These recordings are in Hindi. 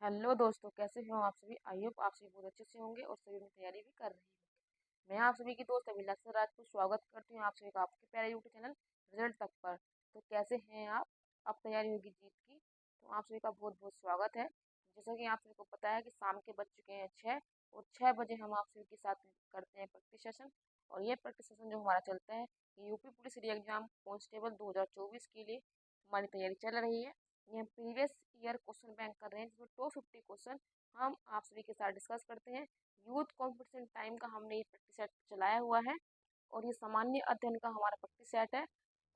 हेलो दोस्तों, कैसे हो आप सभी। आई होप आप सभी बहुत अच्छे से होंगे और सभी में तैयारी भी कर रहे हैं। मैं आप सभी की दोस्त अभिलाषा राजपूत स्वागत करती हूँ आप सभी का आपके प्यारे यूट्यूब चैनल रिजल्ट तक पर। तो कैसे हैं आप तैयारी होगी जीत की। तो आप सभी का बहुत बहुत स्वागत है। जैसा कि आप सभी को पता है कि शाम के बज चुके हैं 6 और 6 बजे हम आप सभी के साथ करते हैं प्रैक्टिस सेशन। और ये प्रैक्टिस सेशन जो हमारा चलता है यूपी पुलिस री एग्जाम कांस्टेबल 2024 के लिए हमारी तैयारी चल रही है। ये हम प्रीवियस ईयर क्वेश्चन बैंक कर रहे हैं जिसमें 250 क्वेश्चन हम आप सभी के साथ डिस्कस करते हैं। यूथ कॉम्पिटिशन टाइम का हमने ये प्रैक्टिस सेट चलाया हुआ है और ये सामान्य अध्ययन का हमारा प्रैक्टिस सेट है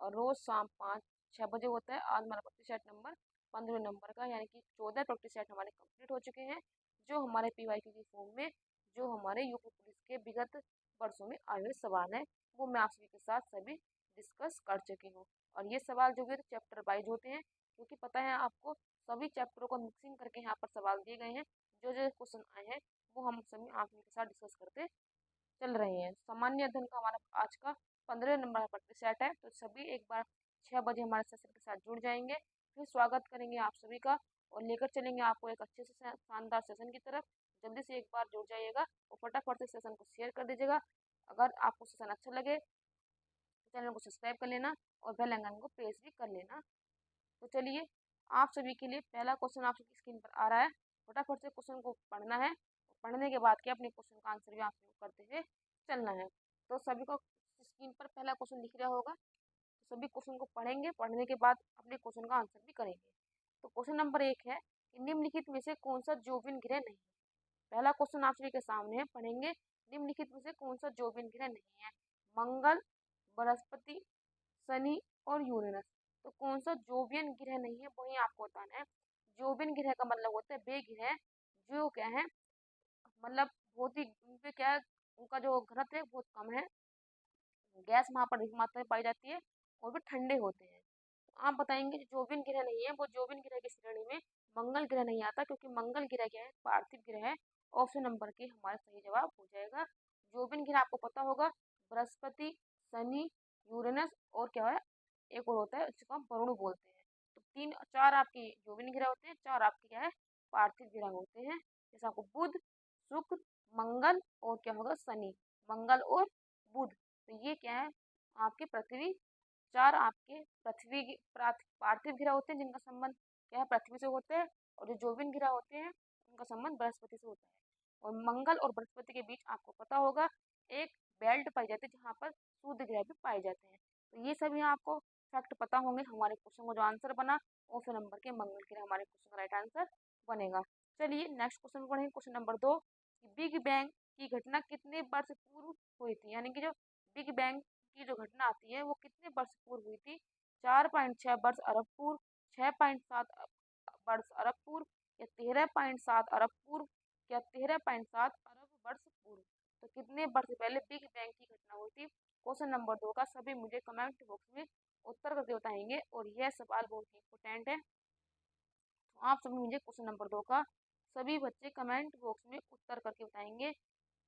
और रोज शाम 5-6 बजे होता है। आज हमारा प्रैक्टिस सेट नंबर 15 नंबर का यानी कि 14 प्रैक्टिस सेट हमारे कंप्लीट हो चुके हैं जो हमारे PYQ की फॉर्म में जो हमारे यूपी पुलिस के विगत वर्षों में आए हुए सवाल हैं वो मैं आप सभी के साथ सभी डिस्कस कर चुकी हूँ। और ये सवाल जो भी चैप्टर वाइज होते हैं क्योंकि पता है आपको सभी चैप्टरों को मिक्सिंग करके यहाँ पर सवाल दिए गए हैं। जो जो क्वेश्चन आए हैं वो हम सभी आप के साथ डिस्कस करते चल रहे हैं। सामान्य अध्ययन का हमारा आज का 15 नंबर का प्रैक्टिस सेट है तो सभी एक बार 6 बजे हमारे सेशन के साथ जुड़ जाएंगे। फिर स्वागत करेंगे आप सभी का और लेकर चलेंगे आपको एक अच्छे से शानदार सेशन की तरफ। जल्दी से एक बार जुड़ जाइएगा और फटाफट से सेशन को शेयर कर दीजिएगा। अगर आपको सेशन अच्छा लगे तो चैनल को सब्सक्राइब कर लेना और बेल आइकन को प्रेस भी कर लेना। तो चलिए आप सभी के लिए पहला क्वेश्चन आप सबकी स्क्रीन पर आ रहा है। फटाफट से क्वेश्चन को पढ़ना है। पढ़ने के बाद क्या अपने क्वेश्चन का आंसर भी आप सबको करते हुए चलना है। तो सभी को स्क्रीन पर पहला क्वेश्चन दिख रहा होगा तो सभी क्वेश्चन को पढ़ेंगे। पढ़ने के बाद अपने क्वेश्चन का आंसर भी करेंगे। तो क्वेश्चन नंबर 1 है कि निम्नलिखित में से कौन सा जोविन ग्रह नहीं है। पहला क्वेश्चन आप सभी के सामने है, पढ़ेंगे। निम्नलिखित में से कौन सा जोविन ग्रह नहीं है। मंगल, बृहस्पति, शनि और यूरेनस। तो कौन सा जोवियन ग्रह नहीं है वही आपको बताना है। जोवियन ग्रह का मतलब होता है वे ग्रह जो क्या है मतलब बहुत ही उनपे क्या है उनका जो घनत्व है बहुत कम है। गैस वहां पर अधिक मात्रा में पाई जाती है और वे ठंडे होते हैं। तो आप बताएंगे जो जोवियन ग्रह नहीं है वो जोवियन ग्रह की श्रेणी में मंगल ग्रह नहीं आता क्योंकि मंगल ग्रह क्या है पार्थिव ग्रह है। ऑप्शन नंबर के हमारा सही जवाब हो जाएगा। जोवियन ग्रह आपको पता होगा बृहस्पति, शनि, यूरेनस और क्या है एक और होता है जिसको हम वरुण बोलते हैं। तो 3-4 आपके जोविन ग्रह होते हैं, 4 आपके क्या है पार्थिव ग्रह होते हैं। जैसे आपको बुध, शुक्र, मंगल और क्या होगा शनि। मंगल और बुध तो ये क्या है आपके पृथ्वी। 4 आपके पृथ्वी पार्थिव ग्रह होते हैं जिनका संबंध क्या है पृथ्वी से होता है। और जो जोविन ग्रह होते हैं उनका संबंध बृहस्पति से होता है। और मंगल और बृहस्पति के बीच आपको पता होगा एक बेल्ट पाई जाती है जहाँ पर सूर्य ग्रह भी पाए जाते हैं। तो ये सभी आपको फैक्ट पता होंगे। हमारे क्वेश्चन का जो आंसर बना ऑप्शन नंबर के मंगल ग्रह हमारे क्वेश्चन का राइट आंसर बनेगा। चलिए नेक्स्ट क्वेश्चन पढ़ेंगे। क्वेश्चन नंबर 2 बिग बैंग की घटना कितने वर्ष पूर्व हुई थी। यानी कि जो बिग बैंग की जो घटना आती है वो कितने वर्ष पूर्व हुई थी। 4.6 वर्ष अरब पूर्व, 6.7 वर्ष अरब पूर्व या 13.7 अरब पूर्व या 13.7 अरब वर्ष पूर्व। तो कितने वर्ष पहले बिग बैंग की घटना हुई थी। क्वेश्चन नंबर 2 का सभी मुझे कमेंट बॉक्स में उत्तर करके बताएंगे और यह सवाल बहुत ही इंपॉर्टेंट है। तो आप सभी मुझे क्वेश्चन नंबर 2 का सभी बच्चे कमेंट बॉक्स में उत्तर करके बताएंगे।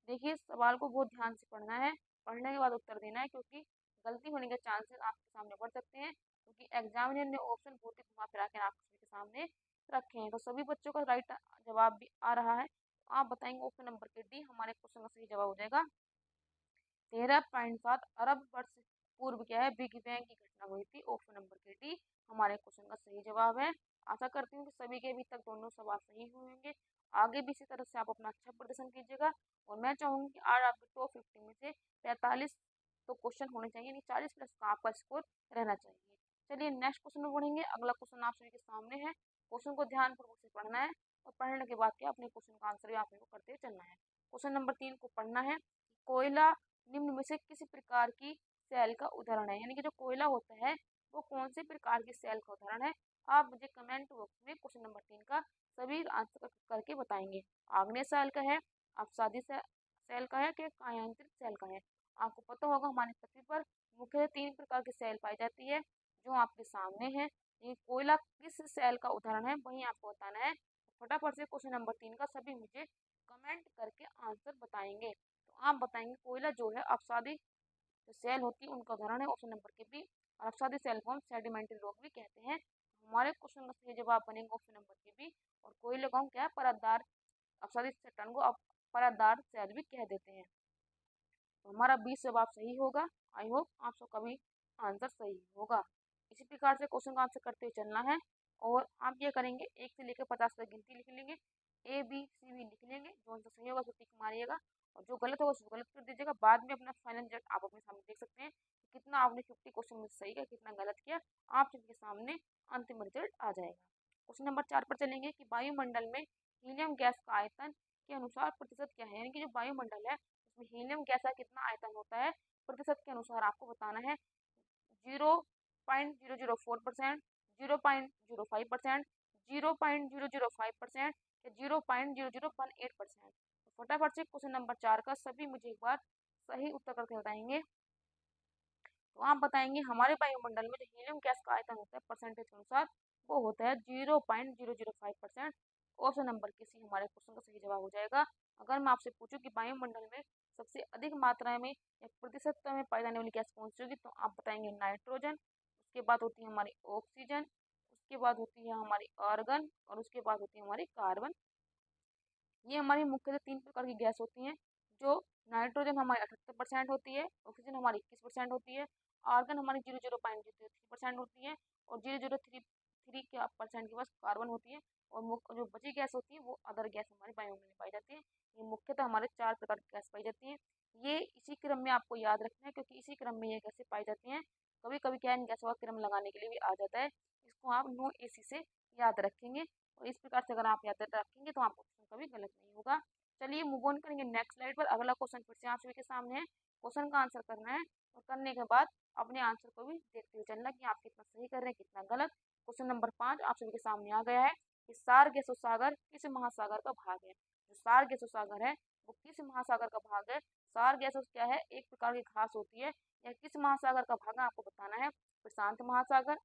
देखिए सवाल को बहुत ध्यान से पढ़ना है। पढ़ने के बाद उत्तर देना है क्योंकि गलती होने के चांसेस आपके सामने बढ़ सकते हैं क्योंकि एग्जामिनर ने ऑप्शन बहुत ही घुमा फिरा के आप सभी के सामने रखे हैं। तो सभी बच्चों का राइट जवाब भी आ रहा है। तो आप बताएंगे ऑप्शन नंबर के डी हमारे क्वेश्चन का सही जवाब हो जाएगा। 13.7 अरब वर्ष पूर्व क्या है बिग बैंग की घटना हुई थी। ऑप्शन नंबर के डी हमारे क्वेश्चन का सही जवाब है। आशा करती हूँ कि सभी के अभी तक दोनों सवाल सही हुए होंगे। आगे भी इसी तरह से आप अपना अच्छा प्रदर्शन कीजिएगा और मैं चाहूंगी कि आज आपके टॉप 50 में से 45 तो क्वेश्चन होने चाहिए यानी 40+ का आपका स्कोर रहना चाहिए। चलिए नेक्स्ट क्वेश्चन में बढ़ेंगे। अगला क्वेश्चन आप सभी के सामने है। क्वेश्चन को ध्यानपूर्वक से पढ़ना है और पढ़ने के बाद क्या अपने क्वेश्चन का आंसर भी आप करते चलना है। क्वेश्चन नंबर 3 को पढ़ना है। कोयला निम्न में से किसी प्रकार की सेल का उदाहरण है। यानी कि जो कोयला होता है वो कौन से प्रकार की सेल का उदाहरण है। आप मुझे कमेंट बॉक्स में क्वेश्चन नंबर 3 का सभी आंसर करके बताएंगे। आग्नेय सेल का है, अपसादी सेल का है कि कायांतरित सेल का है। आपको पता होगा हमारी पृथ्वी पर मुख्य 3 प्रकार की सेल पाई जाती है जो आपके सामने है। ये कोयला किस सेल का उदाहरण है वही आपको बताना है। फटाफट से क्वेश्चन नंबर 3 का सभी मुझे कमेंट करके आंसर बताएंगे। तो आप बताएंगे कोयला जो है अपसादी जो सेल होती है उनका उदाहरण है ऑप्शन नंबर के बी। और अपसादी सेल को हम सेडिमेंट्री रॉक भी कहते हैं। हमारे क्वेश्चन का सही जवाब बनेगा ऑप्शन नंबर के बी। और कोयले को हम क्या है, परतदार अपसादित चट्टान को परतदार शैल भी कह देते हैं। तो हमारा बी जवाब सही होगा। आई होप आप सबका भी आंसर सही होगा। इसी प्रकार से क्वेश्चन का आंसर करते हुए चलना है। और आप ये करेंगे 1 से लेकर 50 तक गिनती लिख लेंगे, ए बी सी भी लिख लेंगे, जो आंसर सही होगा उसको टिक मारिएगा और जो गलत होगा उसको गलत कर दीजिएगा। बाद में अपना फाइनल रिजल्ट आप अपने सामने देख सकते हैं कि कितना आपने 50 क्वेश्चन में सही किया, कितना गलत किया। आप सबके सामने अंतिम रिजल्ट आ जाएगा। क्वेश्चन नंबर 4 पर चलेंगे कि वायुमंडल में हीलियम गैस का आयतन के अनुसार प्रतिशत क्या है। यानी कि जो वायुमंडल है उसमें हीलियम गैस का कितना आयतन होता है, प्रतिशत के अनुसार आपको बताना है। 0.004%, 0.05%, 0.005% या 0.0018%। तो फटाफट से क्वेश्चन नंबर 4 का सभी मुझे एक बार सही उत्तर करके बताएंगे। तो आप बताएंगे हमारे वायुमंडल में जो हीलियम गैस का आयतन होता है परसेंटेज के अनुसार वो होता है 0.005%। ऑप्शन नंबर के सी हमारे क्वेश्चन का सही जवाब हो जाएगा। अगर मैं आपसे पूछूं कि वायुमंडल में सबसे अधिक मात्रा में या प्रतिशत में पाई जाने वाली गैस कौन सी होगी, तो आप बताएंगे नाइट्रोजन, उसके बाद होती है हमारी ऑक्सीजन, उसके बाद होती है हमारी आर्गन और उसके बाद होती है हमारी कार्बन। ये हमारी मुख्यतः 3 प्रकार की गैस होती हैं। जो नाइट्रोजन हमारी 78% होती है, ऑक्सीजन हमारी 21% होती है, आर्गन हमारी 0.03% होती है और 0.033% के पास कार्बन होती है। और जो बची गैस होती है वो अदर गैस हमारे वायुमंडल में पाई जाती है। ये मुख्यतः हमारे 4 प्रकार की गैस पाई जाती है। ये इसी क्रम में आपको याद रखना है क्योंकि इसी क्रम में ये गैसें पाई जाती हैं। कभी कभी क्या इन गैसों का क्रम लगाने के लिए भी आ जाता है, इसको आप नो एसी से याद रखेंगे। और इस प्रकार से अगर आप याद रखेंगे तो आपको क्वेश्चन कभी गलत नहीं होगा। चलिए मूव ऑन करेंगे नेक्स्ट स्लाइड पर। अगला क्वेश्चन फिर से आप सभी के सामने है। क्वेश्चन का आंसर करना है और करने के बाद अपने आंसर को भी देखते हुए चलना कि आप कितना सही कर रहे हैं कितना गलत। क्वेश्चन नंबर 5 आप सभी के सामने आ गया है कि सार गैसों सागर किस महासागर का भाग है। जो सार गैसों सागर है वो किस महासागर का भाग है। सार गैसों क्या है, एक प्रकार की घास होती है। यह किस महासागर का भाग है आपको बताना है। प्रशांत महासागर,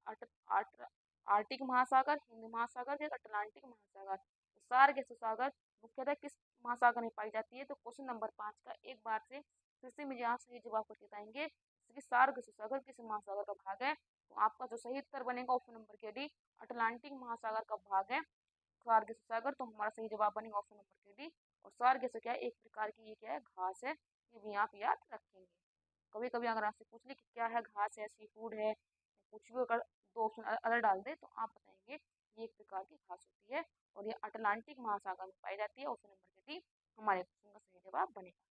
आर्टिक महासागर, हिंद महासागर या अटलांटिक महासागर। तो सार गैसों सागर मुख्यतः किस महासागर में पाई जाती है। तो क्वेश्चन नंबर 5 का एक बार से फिर से मुझे यहाँ सही जवाब करके बताएंगे कि सार गैसों सागर किस महासागर का भाग है। तो आपका जो सही उत्तर बनेगा ऑप्शन नंबर के डी, अटलांटिक महासागर का भाग है सार गैसों सागर। तो हमारा सही जवाब बनेगा ऑप्शन नंबर के डी। और सार गैसों क्या है, एक प्रकार की ये क्या है, घास है। ये भी आप याद रखेंगे। कभी कभी अगर आपसे पूछ ले कि क्या है, घास है, सी फूड है, कुछ भी अगर दो ऑप्शन अलग डाल दे तो आप बताएंगे ये एक प्रकार की घास होती है और ये अटलांटिक महासागर में पाई जाती है। ऑप्शन नंबर के डी हमारे क्वेश्चन का सही जवाब बनेगा।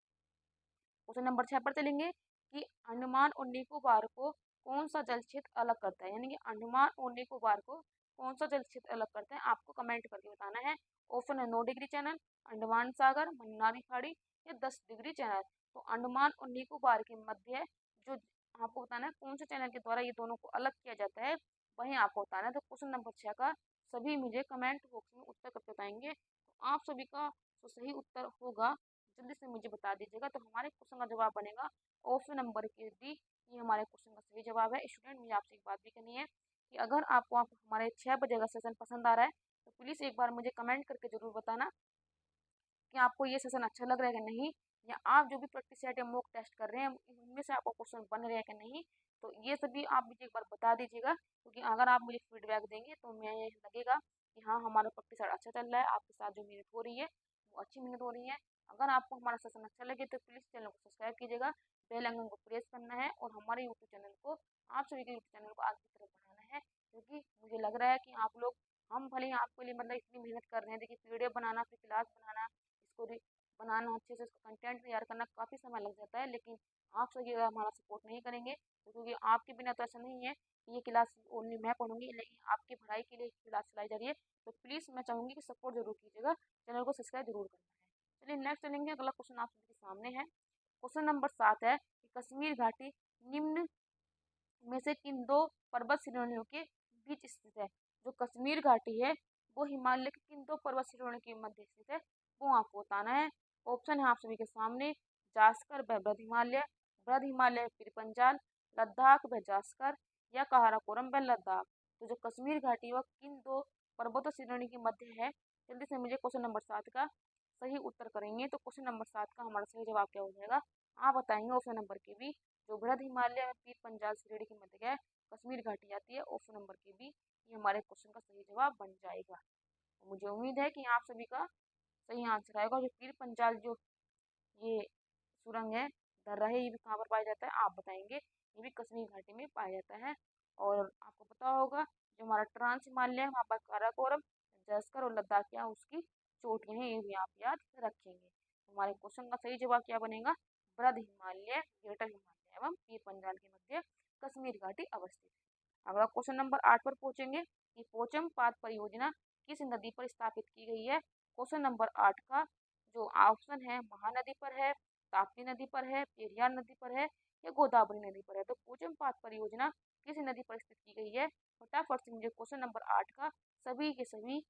क्वेश्चन नंबर 6 पर चलेंगे कि अंडमान और निकोबार को कौन सा जल क्षेत्र अलग करता है। यानी कि अंडमान और निकोबार को कौन सा जल क्षेत्र अलग करता है आपको कमेंट करके बताना है। ऑप्शन है 9 डिग्री चैनल, अंडमान सागर, मन्नारी खाड़ी या 10 डिग्री चैनल। तो अंडमान और निकोबार के मध्य जो आपको बताना है कौन से चैनल के द्वारा ये दोनों को अलग किया जाता है, वही आपको बताना है। तो क्वेश्चन नंबर 6 का सभी मुझे कमेंट बॉक्स में उत्तर करके बताएंगे। तो आप सभी का जो सही उत्तर होगा जल्दी से मुझे बता दीजिएगा। तो हमारे क्वेश्चन का जवाब बनेगा ऑप्शन नंबर के डी। ये हमारे क्वेश्चन का सही जवाब है। स्टूडेंट मुझे आपसे एक बात भी करनी है कि अगर आपको हमारे 6 बजे का सेशन पसंद आ रहा है तो प्लीज़ एक बार मुझे कमेंट करके ज़रूर बताना कि आपको ये सेशन अच्छा लग रहा है कि नहीं, या आप जो भी प्रैक्टिस सेट या मॉक टेस्ट कर रहे हैं उनमें से आपको क्वेश्चन बन रहे हैं कि नहीं। तो ये सभी आप मुझे एक बार बता दीजिएगा क्योंकि अगर आप मुझे फीडबैक देंगे तो मैं लगेगा कि हाँ हमारा प्रैक्टिस सेट अच्छा चल रहा है, आपके साथ जो मेहनत हो रही है वो अच्छी मेहनत हो रही है। अगर आपको हमारा सेशन अच्छा लगे तो प्लीज़ चैनल को सब्सक्राइब कीजिएगा, बेल आइकन को प्रेस करना है और हमारे यूट्यूब चैनल को, आप सभी के यूट्यूब चैनल को आगे की तरफ बढ़ाना है। क्योंकि मुझे लग रहा है कि आप लोग, हम भले ही आपके लिए मतलब इतनी मेहनत कर रहे हैं, देखिए पीडीएफ बनाना, फिर क्लास बनाना, इसको बनाना, अच्छे से उसका कंटेंट तैयार करना काफ़ी समय लग जाता है। लेकिन आप सभी अगर हमारा सपोर्ट नहीं करेंगे तो क्योंकि आपके बिना तो ऐसा नहीं है कि ये क्लास ओनली मैं पढ़ूंगी, लेकिन आपकी पढ़ाई के लिए क्लास चलाई जा रही है। तो प्लीज़ मैं चाहूँगी कि सपोर्ट जरूर कीजिएगा, चैनल को सब्सक्राइब जरूर करना है। चलिए नेक्स्ट चलेंगे। अगला क्वेश्चन आप सभी के सामने है। क्वेश्चन नंबर 7 है कि कश्मीर घाटी निम्न में से किन दो पर्वत श्रेणियों के बीच स्थित है। जो कश्मीर घाटी है वो हिमालय के किन दो पर्वत श्रेणियों के मध्य स्थित है, वो आपको बताना है। ऑप्शन है आप सभी के सामने, जास्कर व बृहद हिमालय फिर पंजाल, लद्दाख व जास्कर या काराकोरम व लद्दाख। तो जो कश्मीर घाटी है वह किन दो पर्वत श्रेणी के मध्य है। जल्दी से मुझे क्वेश्चन नंबर 7 का सही उत्तर करेंगे। तो क्वेश्चन नंबर 7 का हमारा सही जवाब क्या हो जाएगा, आप बताएंगे ऑप्शन नंबर के बी। जो बृहद हिमालय में पीर पंजाल श्रेणी के मध्य है कश्मीर घाटी आती है, ऑप्शन नंबर के बी ये हमारे क्वेश्चन का सही जवाब बन जाएगा। मुझे उम्मीद है कि आप सभी का सही आंसर आएगा। जो पीर पंजाल जो ये सुरंग है, दर्रा है, ये भी कहाँ पर पाया जाता है आप बताएंगे। ये भी कश्मीर घाटी में पाया जाता है। और आपको पता होगा जो हमारा ट्रांस हिमालय वहाँ पर काराकोरम, जैसकर और लद्दाख क्या उसकी चोटियाँ हैं, ये भी आप याद रखेंगे। हमारे क्वेश्चन का सही जवाब क्या बनेगा? बृहद हिमालय, ग्रेटर हिमालय एवं पीर पंजाल के मध्य कश्मीर घाटी अवस्थित है। अगला क्वेश्चन नंबर 8 पर पहुंचेंगे कि पोचम पात परियोजना किस नदी पर स्थापित की गई है। क्वेश्चन नंबर 8 का जो ऑप्शन है महानदी पर है, ताप्ती नदी पर है, पेरियार नदी पर है या गोदावरी नदी पर है। तो पोचम पात परियोजना किस नदी पर स्थित की गई है? फटाफट से मुझे क्वेश्चन नंबर 8 का सभी के सभी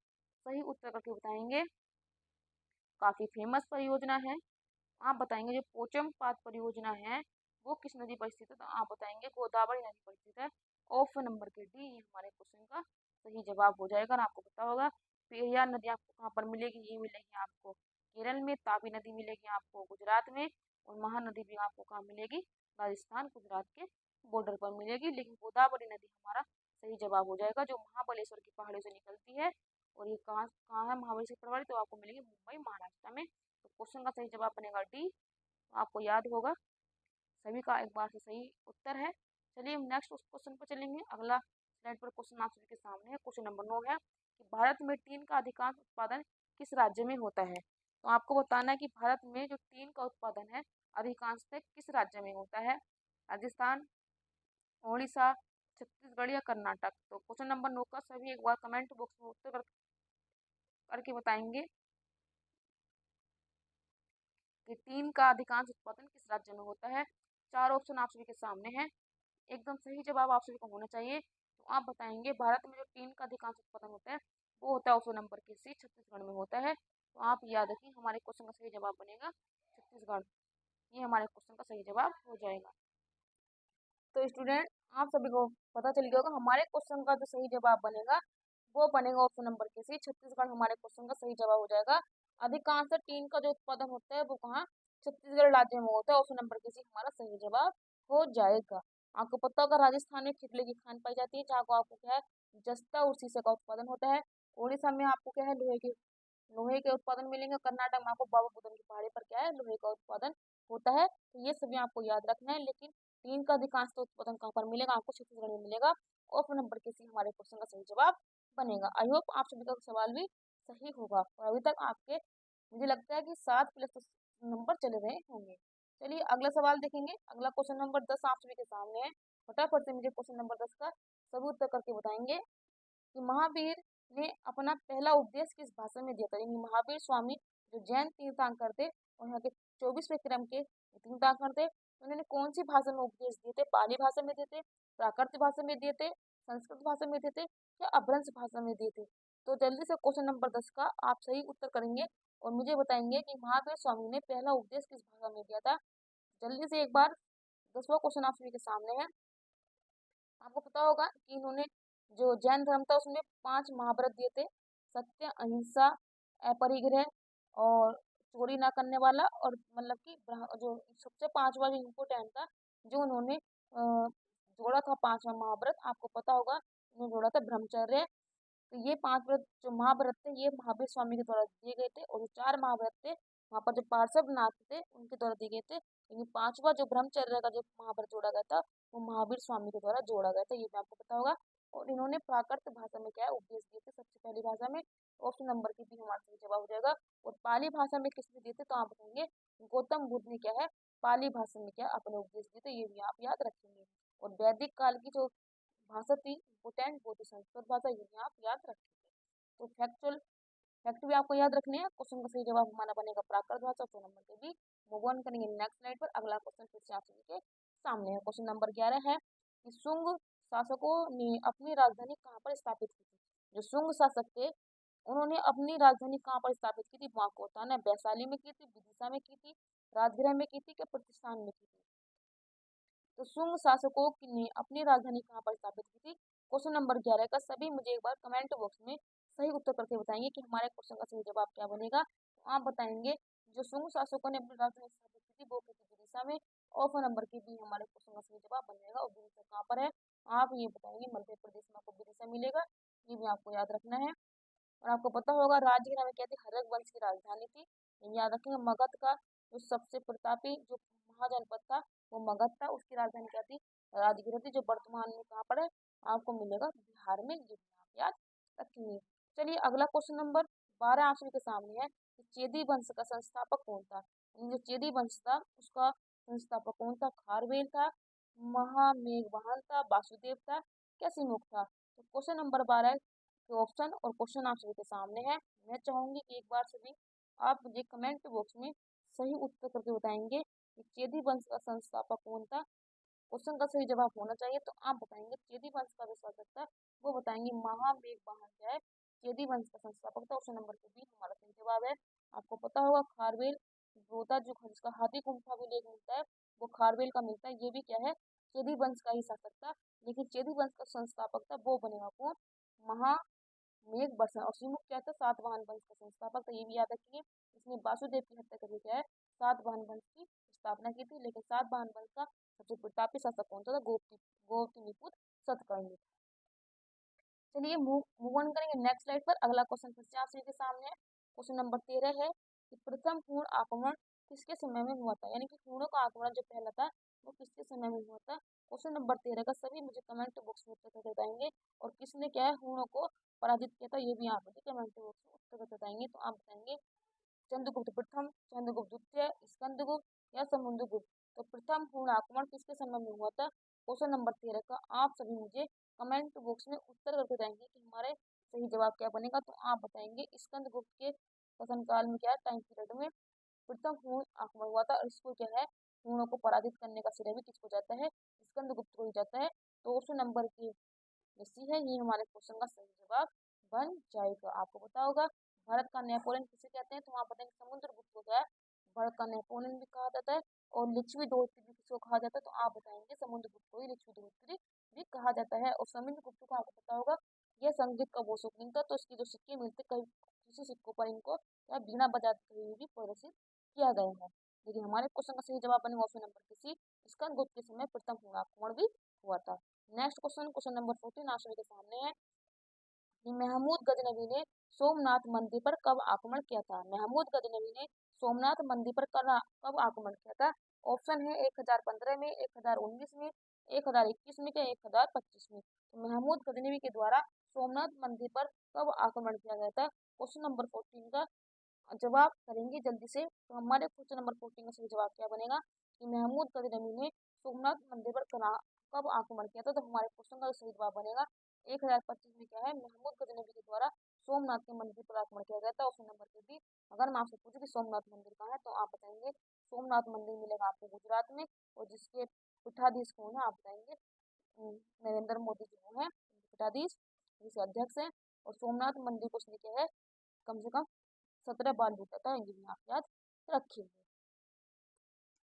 सही उत्तर करके बताएंगे। काफी फेमस परियोजना है। आप बताएंगे जो पोचम पात परियोजना है वो किस नदी पर स्थित है। तो आप बताएंगे गोदावरी नदी पर स्थित है। ऑप्शन नंबर के डी ये हमारे क्वेश्चन का सही जवाब हो जाएगा। और आपको पता होगा पेरियार नदी आपको कहाँ पर मिलेगी? ये मिलेगी आपको केरल में, तापी नदी मिलेगी आपको गुजरात में, और महानदी भी आपको कहाँ मिलेगी? राजस्थान गुजरात के बॉर्डर पर मिलेगी। लेकिन गोदावरी नदी हमारा सही जवाब हो जाएगा, जो महाबलेश्वर की पहाड़ियों से निकलती है। और ये कहाँ कहाँ है महाबलेश्वर पहाड़ी? तो आपको मिलेगी मुंबई महाराष्ट्र में। तो क्वेश्चन का सही जवाब बनेगा डी। आपको याद होगा सभी का एक बार से सही उत्तर है। चलिए हम नेक्स्ट उस क्वेश्चन पर चलेंगे। अगला स्लाइड पर क्वेश्चन आप सभी के सामने है। क्वेश्चन नंबर 9 है कि भारत में टीन का अधिकांश उत्पादन किस राज्य में होता है। तो आपको बताना है कि भारत में जो टीन का उत्पादन है अधिकांशतः किस राज्य में होता है। राजस्थान, उड़ीसा, छत्तीसगढ़ या कर्नाटक। तो क्वेश्चन नंबर 9 का सभी एक बार कमेंट बॉक्स में उत्तर करके बताएंगे कि टीन का अधिकांश उत्पादन किस राज्य में होता है। 4 ऑप्शन आप सभी के सामने हैं। एकदम सही जवाब आप सभी को होना चाहिए। तो आप बताएंगे भारत में जो टीन का अधिकांश उत्पादन होता है वो होता है ऑप्शन नंबर के सी, छत्तीसगढ़ में होता है। तो आप याद रखिए हमारे क्वेश्चन का सही जवाब बनेगा छत्तीसगढ़। ये हमारे क्वेश्चन का सही जवाब हो जाएगा। तो स्टूडेंट आप सभी को पता चल गया होगा हमारे क्वेश्चन का जो सही जवाब बनेगा वो बनेगा ऑप्शन नंबर के सी, छत्तीसगढ़ हमारे क्वेश्चन का सही जवाब हो जाएगा। अधिकांश टीन का जो उत्पादन होता है वो कहाँ? छत्तीसगढ़ राज्य में होता है। ऑप्शन नंबर के सी हमारा सही जवाब हो जाएगा। आपको पता होगा राजस्थान में खिजले की खान पाई जाती है, जहाँ को आपको क्या है जस्ता और शीशे का उत्पादन होता है। उड़ीसा में आपको क्या है लोहे के उत्पादन मिलेंगे। कर्नाटक में आपको बाबा बुदन की पहाड़ी पर क्या है लोहे का उत्पादन होता है। तो ये सभी आपको याद रखना है। लेकिन टीन का अधिकांश तो उत्पादन कहाँ पर मिलेगा? आपको छत्तीसगढ़ में मिलेगा। ऑप्शन नंबर के सी हमारे क्वेश्चन का सही जवाब बनेगा। आई होप आप सभी का सवाल भी सही होगा। और अभी तक आपके मुझे लगता है कि 7+ नंबर चले रहे होंगे। चलिए अगला सवाल देखेंगे। अगला क्वेश्चन नंबर 10 आप सभी के सामने है। फटाफट से मुझे क्वेश्चन नंबर 10 का सभी उत्तर करके बताएंगे कि महावीर ने अपना पहला उपदेश किस भाषा में दिया था। यानी महावीर स्वामी जो जैन तीर्थंकर थे और यहाँ के 24वें क्रम के तीर्थंकर थे, उन्होंने कौन सी भाषा में उपदेश दिए थे? पाली भाषा में दिए थे, प्राकृत भाषा में दिए थे, संस्कृत भाषा में दिए थे या अभ्रंश भाषा में दिए थे। तो जल्दी से क्वेश्चन नंबर 10 का आप सही उत्तर करेंगे और मुझे बताएंगे कि महावीर स्वामी ने पहला उपदेश किस भाषा में दिया था। जल्दी से एक बार 10वां क्वेश्चन आप सभी के सामने है। आपको पता होगा कि इन्होंने जो जैन धर्म था उसमें 5 महाव्रत दिए थे। सत्य, अहिंसा, अपरिग्रह और चोरी ना करने वाला, और मतलब कि जो सबसे 5वां जो इम्पोर्टेंट था जो उन्होंने जोड़ा था 5वां महाव्रत, आपको पता होगा उन्होंने जोड़ा था ब्रह्मचर्य। तो ये 5 व्रत जो महाव्रत थे ये महावीर स्वामी के द्वारा दिए गए थे। और जो 4 महाव्रत थे वहाँ पर जो पार्श्वनाथ थे उनके द्वारा दिए गए थे। लेकिन 5वां जो ब्रह्मचर्य का जो महाव्रत जोड़ा गया था वो महावीर स्वामी के द्वारा जोड़ा गया था, ये भी आपको पता होगा। और इन्होंने प्राकृत भाषा में क्या है उपदेश दिए थे सबसे पहली भाषा में। ऑप्शन नंबर की भी हमारा सही जवाब हो जाएगा। और पाली भाषा में किसने दिए थे? तो आप बताएंगे गौतम बुद्ध ने क्या है पाली भाषा में क्या अपने उपदेश दिए थे, ये भी आप याद रखेंगे। और वैदिक काल की जो भाषा थी इम्पोर्टेंट वो थी संस्कृत भाषा, ये भी आप याद रखेंगे। तो फैक्ट भी आपको याद रखने हैं। क्वेश्चन का सही जवाब हमारा बनेगा प्राकृत भाषा। तो नंबर के भी मूव ऑन करेंगे नेक्स्ट स्लाइड पर। अगला क्वेश्चन फिर से आप सभी के सामने है। क्वेश्चन नंबर 11 है कि शुंग शासकों ने अपनी राजधानी कहाँ पर स्थापित की थी। जो शुंग शासक थे उन्होंने अपनी राजधानी कहाँ पर स्थापित की थी? वहाँ को होता है वैशाली में की थी, विदिशा में की थी, राजगृह में की थी, क्या प्रतिष्ठान में की थी। तो शुंग शासकों ने अपनी राजधानी कहाँ पर स्थापित की थी। क्वेश्चन नंबर 11 का सभी मुझे एक बार कमेंट बॉक्स में सही उत्तर करके बताएंगे कि हमारे क्वेश्चन का सही जवाब क्या बनेगा। तो आप बताएंगे जो शुंग शासकों ने अपनी राजधानी स्थापित की थी वो की थी विदिशा में। ऑप्शन नंबर के भी हमारे क्वेश्चन का सही जवाब बन जाएगा। और विदिशा कहाँ पर है? आप ये बताएंगे मध्य प्रदेश में आपको विदिशा मिलेगा। ये भी आपको याद रखना है। और आपको पता होगा राजगीर हमें क्या थी, हर्यक वंश की राजधानी थी। ये याद रखेंगे। मगध का जो सबसे प्रतापी जो महाजनपद था वो मगध था, उसकी राजधानी क्या थी, राजगीर थी, जो वर्तमान में कहाँ पर है, आपको मिलेगा बिहार में। ये भी आप याद रखेंगे। चलिए अगला क्वेश्चन नंबर 12 आप सभी के सामने है कि चेदी वंश का संस्थापक कौन था। जो चेदी वंश था उसका संस्थापक कौन था, खारवेल था, महामेघवाहन था, वासुदेव था, कैसिमुख था। तो क्वेश्चन नंबर 12 के ऑप्शन और क्वेश्चन आप सभी के सामने है। मैं चाहूंगी कि एक बार सभी आप मुझे कमेंट बॉक्स में सही उत्तर करके बताएंगे कि चेदी वंश का संस्थापक कौन था। क्वेश्चन का सही जवाब होना चाहिए, तो आप बताएंगे चेदी वंश का जो शासक था वो बताएंगे महामेघवाहन जो है चेदी वंश का संस्थापक था। ऑप्शन नंबर बी हमारा सही जवाब है। आपको पता होगा खारवेल रोता जो जिसका हाथी गुम्फा भी लेख मिलता है वो खारवेल का मिलता है। ये भी क्या है, चेदी वंश का ही शासक था। लेकिन चेदी वंश का संस्थापक था वो बनेगा कौन, महा मेघ वर्षा। और श्रीमुख क्या था, सातवाहन वंश का संस्थापक था। ये भी याद रखिए। इसने वासुदेव की हत्या करके क्या है, सातवाहन वंश की स्थापना की थी। लेकिन सातवाहन वंश का सबसे प्रतापी शासक कौन था, गौतमीपुत्र सतकर्णी। चलिए मूव ऑन करेंगे नेक्स्ट स्लाइड पर। अगला क्वेश्चन फिर से आप सभी के सामने है। क्वेश्चन नंबर 13 है कि प्रथम पूर्ण आक्रमण किसके समय में हुआ था, यानी कि पूर्णों का आक्रमण जो पहला था वो किसके समय में हुआ था। क्वेश्चन नंबर 13 का सभी मुझे कमेंट बॉक्स में उत्तर करके बताएंगे। और किसने क्या है हूणों को पराजित किया था, ये भी आप मुझे कमेंट बॉक्स में उत्तर करके बताएंगे। तो आप बताएंगे चंद्रगुप्त प्रथम, चंद्रगुप्त द्वितीय, स्कंदगुप्त या समुद्रगुप्त। तो प्रथम पूर्ण आक्रमण किसके समय में हुआ था, क्वेश्चन नंबर 13 का आप सभी मुझे कमेंट बॉक्स में उत्तर करके बताएंगे कि हमारे सही जवाब क्या बनेगा। तो आप बताएंगे स्कंदगुप्त के शासनकाल में क्या टाइम पीरियड में प्रथम पूर्ण आक्रमण हुआ था। और इसको क्या है, पूर्णों को पराजित करने का श्रेय भी किसको जाता है, स्कंदगुप्त को ही जाता है। तो ऑप्शन नंबर के सी है ये हमारे क्वेश्चन का सही जवाब बन जाएगा। आपको पता होगा भारत का नेपोलियन किसे कहते हैं, तो वहाँ बताएंगे समुद्रगुप्त को क्या है भारत का नेपोलियन भी कहा जाता है। और लिच्छवी दोहत्तरी भी किसको कहा जाता है, तो आप बताएंगे समुद्रगुप्त को ही लिच्छवी दोहत्तरी भी कहा जाता है। और समुद्रगुप्त को आपको पता होगा यह संगीत का वो शौकीन था, तो इसकी जो सिक्के मिलते कई किसी सिक्कों पर इनको या बीना बजाते हुए भी प्रदर्शित किया गया है। लेकिन हमारे क्वेश्चन का सही जवाब बनेगा ऑप्शन नंबर सी, स्कंदगुप्त के समय प्रथम पूर्ण आक्रमण भी हुआ था। नेक्स्ट क्वेश्चन, क्वेश्चन नंबर 14 आप सभी के सामने है कि महमूद गजनवी ने सोमनाथ मंदिर पर कब आक्रमण किया था। महमूद गजनवी ने सोमनाथ मंदिर पर कब आक्रमण किया था। ऑप्शन है 1015 में, 1019 में, 1021 में या 1025 में। तो महमूद गजनवी के द्वारा सोमनाथ मंदिर पर कब आक्रमण किया गया था। क्वेश्चन नंबर 14 का जवाब करेंगे जल्दी से। तो हमारे क्वेश्चन नंबर 14 का सही जवाब क्या बनेगा कि महमूद गजनवी ने सोमनाथ मंदिर पर कब आक्रमण किया था। तो हमारे क्वेश्चन का सही जवाब बनेगा 1025 में क्या है, महमूद गजनवी के द्वारा सोमनाथ के मंदिर पर आक्रमण किया गया था। ऑप्शन नंबर के बी। अगर मैं आपसे पूछूं कि सोमनाथ मंदिर कहाँ है, तो आप बताएंगे सोमनाथ मंदिर मिलेगा आपको गुजरात में। और जिसके पीठाधीश कौन है, आप बताएंगे नरेंद्र मोदी जी वो है पीठाधीश, जिसके अध्यक्ष है। और सोमनाथ मंदिर को उसने क्या है कम से कम 17 बार लूटा था, ये भी आप याद रखेंगे।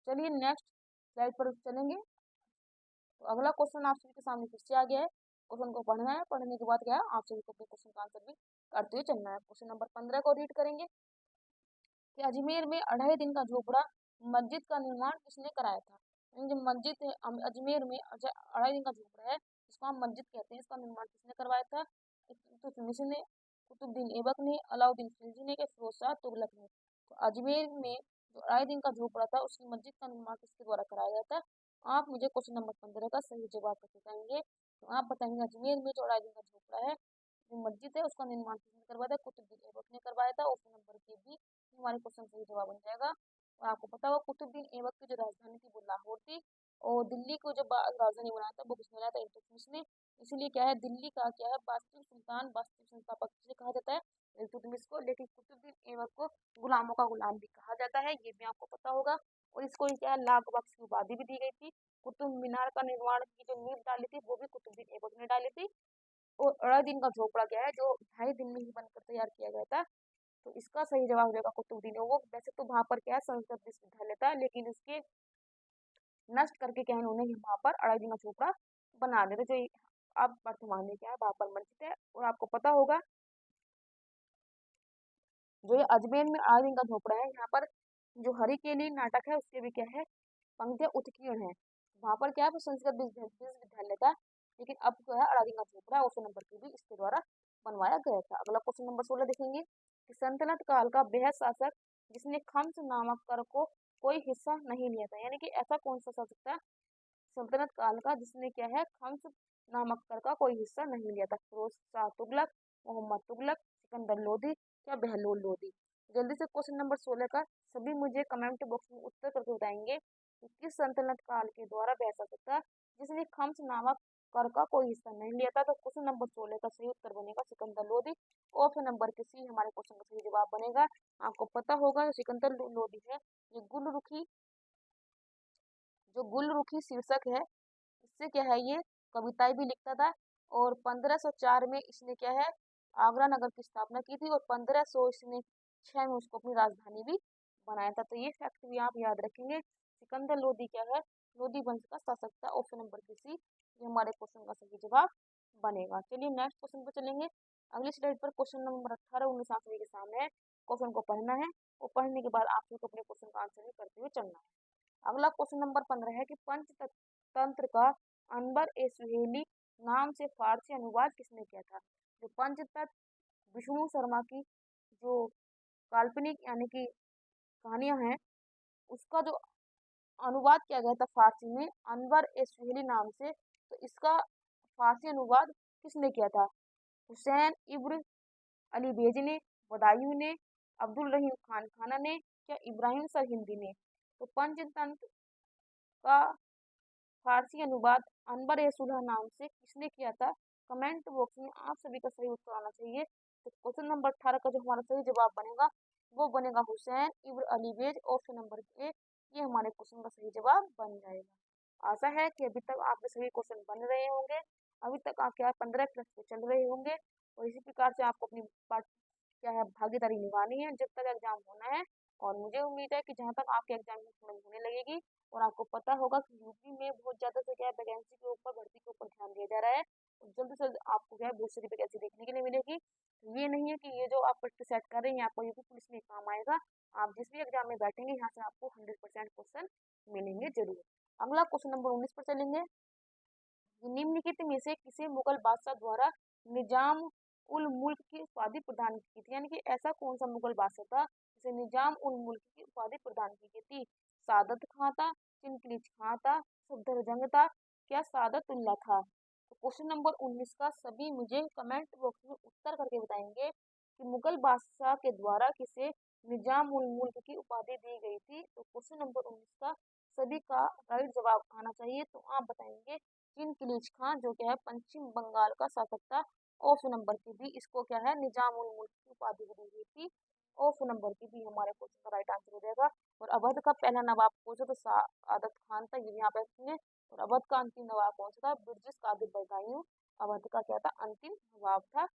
चलिए नेक्स्ट स्लाइड पर चलेंगे। तो अगला क्वेश्चन आप सभी के सामने फिर से आ गया है। क्वेश्चन को पढ़ना है, पढ़ने के बाद क्या है आप सभी को अपने क्वेश्चन का आंसर भी करते हुए चलना है। क्वेश्चन नंबर 15 को रीड करेंगे कि अजमेर में 2.5 दिन का झोपड़ा मस्जिद का निर्माण किसने कराया था। यानी जो मस्जिद है अजमेर में 2.5 दिन का झोपड़ा है जिसको हम मस्जिद कहते हैं, इसका निर्माण किसने करवाया था। इल्तुतमिश ने, कुतुबुद्दीन ऐबक ने, अलाउद्दीन खिलजी ने, फिरोज शाह तुगलक ने। तो अजमेर में जो 2.5 दिन का झोपड़ा था उसकी मस्जिद का निर्माण किसके द्वारा कराया गया था। आप मुझे क्वेश्चन नंबर 15 का सही जवाब करके बताएंगे। तो आप बताएंगे अजमेर में जो 2.5 दिन का झोपड़ा है जो मस्जिद है उसका निर्माण किसने करवाया था, कुतुबुद्दीन ऐबक ने करवाया था। ऑप्शन नंबर के बी हमारे क्वेश्चन सही जवाब बन जाएगा। और आपको पता होगा कुतुबुद्दीन ऐबक की जो राजधानी थी वो लाहौर थी। और दिल्ली को जो राजधानी बनाया था वो किसने बनाया था, इल्तुतमिश ने। इसीलिए क्या है दिल्ली का क्या है वास्तविक सुल्तान, वास्तविक संस्थापक किसे कहा जाता है, इल्तुतमिश को। लेकिन कुतुबुद्दीन ऐबक को गुलामों का गुलाम भी कहा जाता है, ये भी आपको पता होगा। और इसको क्या है लाख बख्श की उपाधि भी दी गई थी। कुतुब मीनार का निर्माण की जो नींव डाली थी वो भी कुतुबुद्दीन ऐबक ने डाली थी। और 2.5 दिन का झोपड़ा क्या है जो 2.5 दिन में ही बनकर तैयार किया गया था। तो इसका सही जवाब हो जाएगा कुतुबुद्दीन। वो वैसे तो वहां पर क्या है संस्कृत विश्वविद्यालय था, लेकिन उसके नष्ट करके क्या है उन्होंने वहां पर 2.5 दिन का झोपड़ा बना दिया था, जो अब वर्तमान में क्या है वहां पर मस्जिद है। और आपको पता होगा जो ये अजमेर में 2.5 दिन का झोपड़ा है, यहाँ पर जो हरिकेली नाटक है उसके भी क्या है पंक्तियां उत्कीर्ण है। वहां पर क्या है वो संस्कृत विश्वविद्यालय था, लेकिन अब जो है 2.5 दिन का झोपड़ा ऑप्शन नंबर के भी इसके द्वारा बनवाया गया था। अगला क्वेश्चन नंबर 16 देखेंगे कि सल्तनत काल का वह शासक जिसने खम्स नामक कर को कोई हिस्सा नहीं लिया था, यानी कि ऐसा कौन सा शासक था सल्तनत काल का जिसने क्या है खम्स नामक कर का कोई हिस्सा नहीं लिया था। फिरोज शाह तुगलक, मोहम्मद तुगलक, सिकंदर लोधी या बहलोल लोधी। जल्दी से क्वेश्चन नंबर 16 का सभी मुझे कमेंट बॉक्स में उत्तर करके बताएंगे कि किस सल्तनत काल के द्वारा वह शासक था जिसने खम्स नामक कर का कोई हिस्सा नहीं लिया था। तो क्वेश्चन नंबर 16 का सही उत्तर बनेगा सिकंदर लोधी। ऑप्शन नंबर के सी हमारे क्वेश्चन का सही जवाब बनेगा। आपको पता होगा जो सिकंदर लोधी है ये गुलरुखी शीर्षक है। इससे क्या है ये कविताएं भी लिखता था और 1504 में इसने क्या है आगरा नगर की स्थापना की थी और 1500 इसने 6 में उसको अपनी राजधानी भी बनाया था। तो ये फैक्ट भी आप याद रखेंगे। सिकंदर लोधी क्या है लोधी वंश का शासक था। ऑप्शन नंबर बी सी ये हमारे क्वेश्चन का सही जवाब बनेगा। चलिए नेक्स्ट क्वेश्चन पर चलेंगे। अगली स्लाइड पर क्वेश्चन नंबर 18 19 आप सभी के सामने है। क्वेश्चन को पढ़ना है और पढ़ने के बाद आप सभी को अपने क्वेश्चन का आंसर भी करते हुए चलना है। अगला क्वेश्चन नंबर 15 है कि पंचतंत्र का अनबर ए सुहेली नाम से फारसी अनुवाद किसने किया था। जो पंचतंत्र विष्णु शर्मा की जो काल्पनिक यानी कि कहानियां हैं उसका जो अनुवाद किया गया था फारसी में अनवर ए सुहेली नाम से। तो इसका फारसी अनुवाद किसने किया था। हुसैन इब्न अली बेज ने, बदायूं ने, अब्दुल रहीम खान खाना ने या इब्राहिम सरहिंदी ने। तो पंचतंत्र का फारसी अनुवाद अनबर ए सुलह नाम से किसने किया था। कमेंट बॉक्स में आप सभी का सही उत्तर आना चाहिए। तो क्वेश्चन नंबर 18 का जो हमारा सही जवाब बनेगा वो बनेगा हुसैन इब्न अली बेज। ऑप्शन नंबर ए ये हमारे क्वेश्चन का सही जवाब बन जाएगा। आशा है कि अभी तक आपके सभी क्वेश्चन बन रहे होंगे। अभी तक आप क्या 15 प्लस पे चल रहे होंगे और इसी प्रकार से आपको अपनी क्या है भागीदारी निभानी है जब तक एग्जाम होना है। और मुझे उम्मीद है कि जहाँ तक आपके एग्जाम में होने लगेगी और आपको पता होगा कि यूपी में बहुत ज्यादा से क्या वैकेंसी के ऊपर भर्ती के ऊपर ध्यान दिया जा रहा है और जल्द से जल्द आपको क्या है बहुत सारी वैकेंसी देखने के लिए मिलेगी। ये नहीं है कि ये जो आप प्रैक्टिस सेट कर रहे हैं आपको यूपी पुलिस में काम आएगा। आप जिस भी एग्जाम में बैठेंगे यहाँ से आपको 100% क्वेश्चन मिलेंगे जरूर। अगला क्वेश्चन नंबर 19 पर चलेंगे। निम्नलिखित में से किसे मुगल बादशाह द्वारा निजाम उल मुल्क की उपाधि प्रदान की थी, यानी कि ऐसा कौन सा मुगल बादशाह था जिसे निजाम उल मुल्क की उपाधि प्रदान की गई थी। सादत खां था, चिनकिलिच खां था, सफदरजंग था, क्या सादतुल्ला था। तो क्वेश्चन नंबर 19 का सभी मुझे कमेंट बॉक्स में उत्तर करके बताएंगे कि मुगल बादशाह के द्वारा किसे निजाम उल मुल्क की उपाधि दी गई थी। तो क्वेश्चन नंबर 19 का सभी का राइट जवाब आना चाहिए। तो आप बताएंगे चिनकिलिच खां जो क्या है पश्चिम बंगाल का शासक था। ऑप्शन नंबर की भी इसको क्या है निजाम उल मुल्क की उपाधि भी दी गई थी। ऑप्शन नंबर की भी हमारे क्वेश्चन का राइट आंसर हो जाएगा। और अवध का पहला नवाब कौन सा तो सादत खान था ये भी यहाँ पे रखेंगे। और अवध का अंतिम नवाब कौन सा था बिरजिस कादिर बदायूं अवध का क्या था अंतिम नवाब था।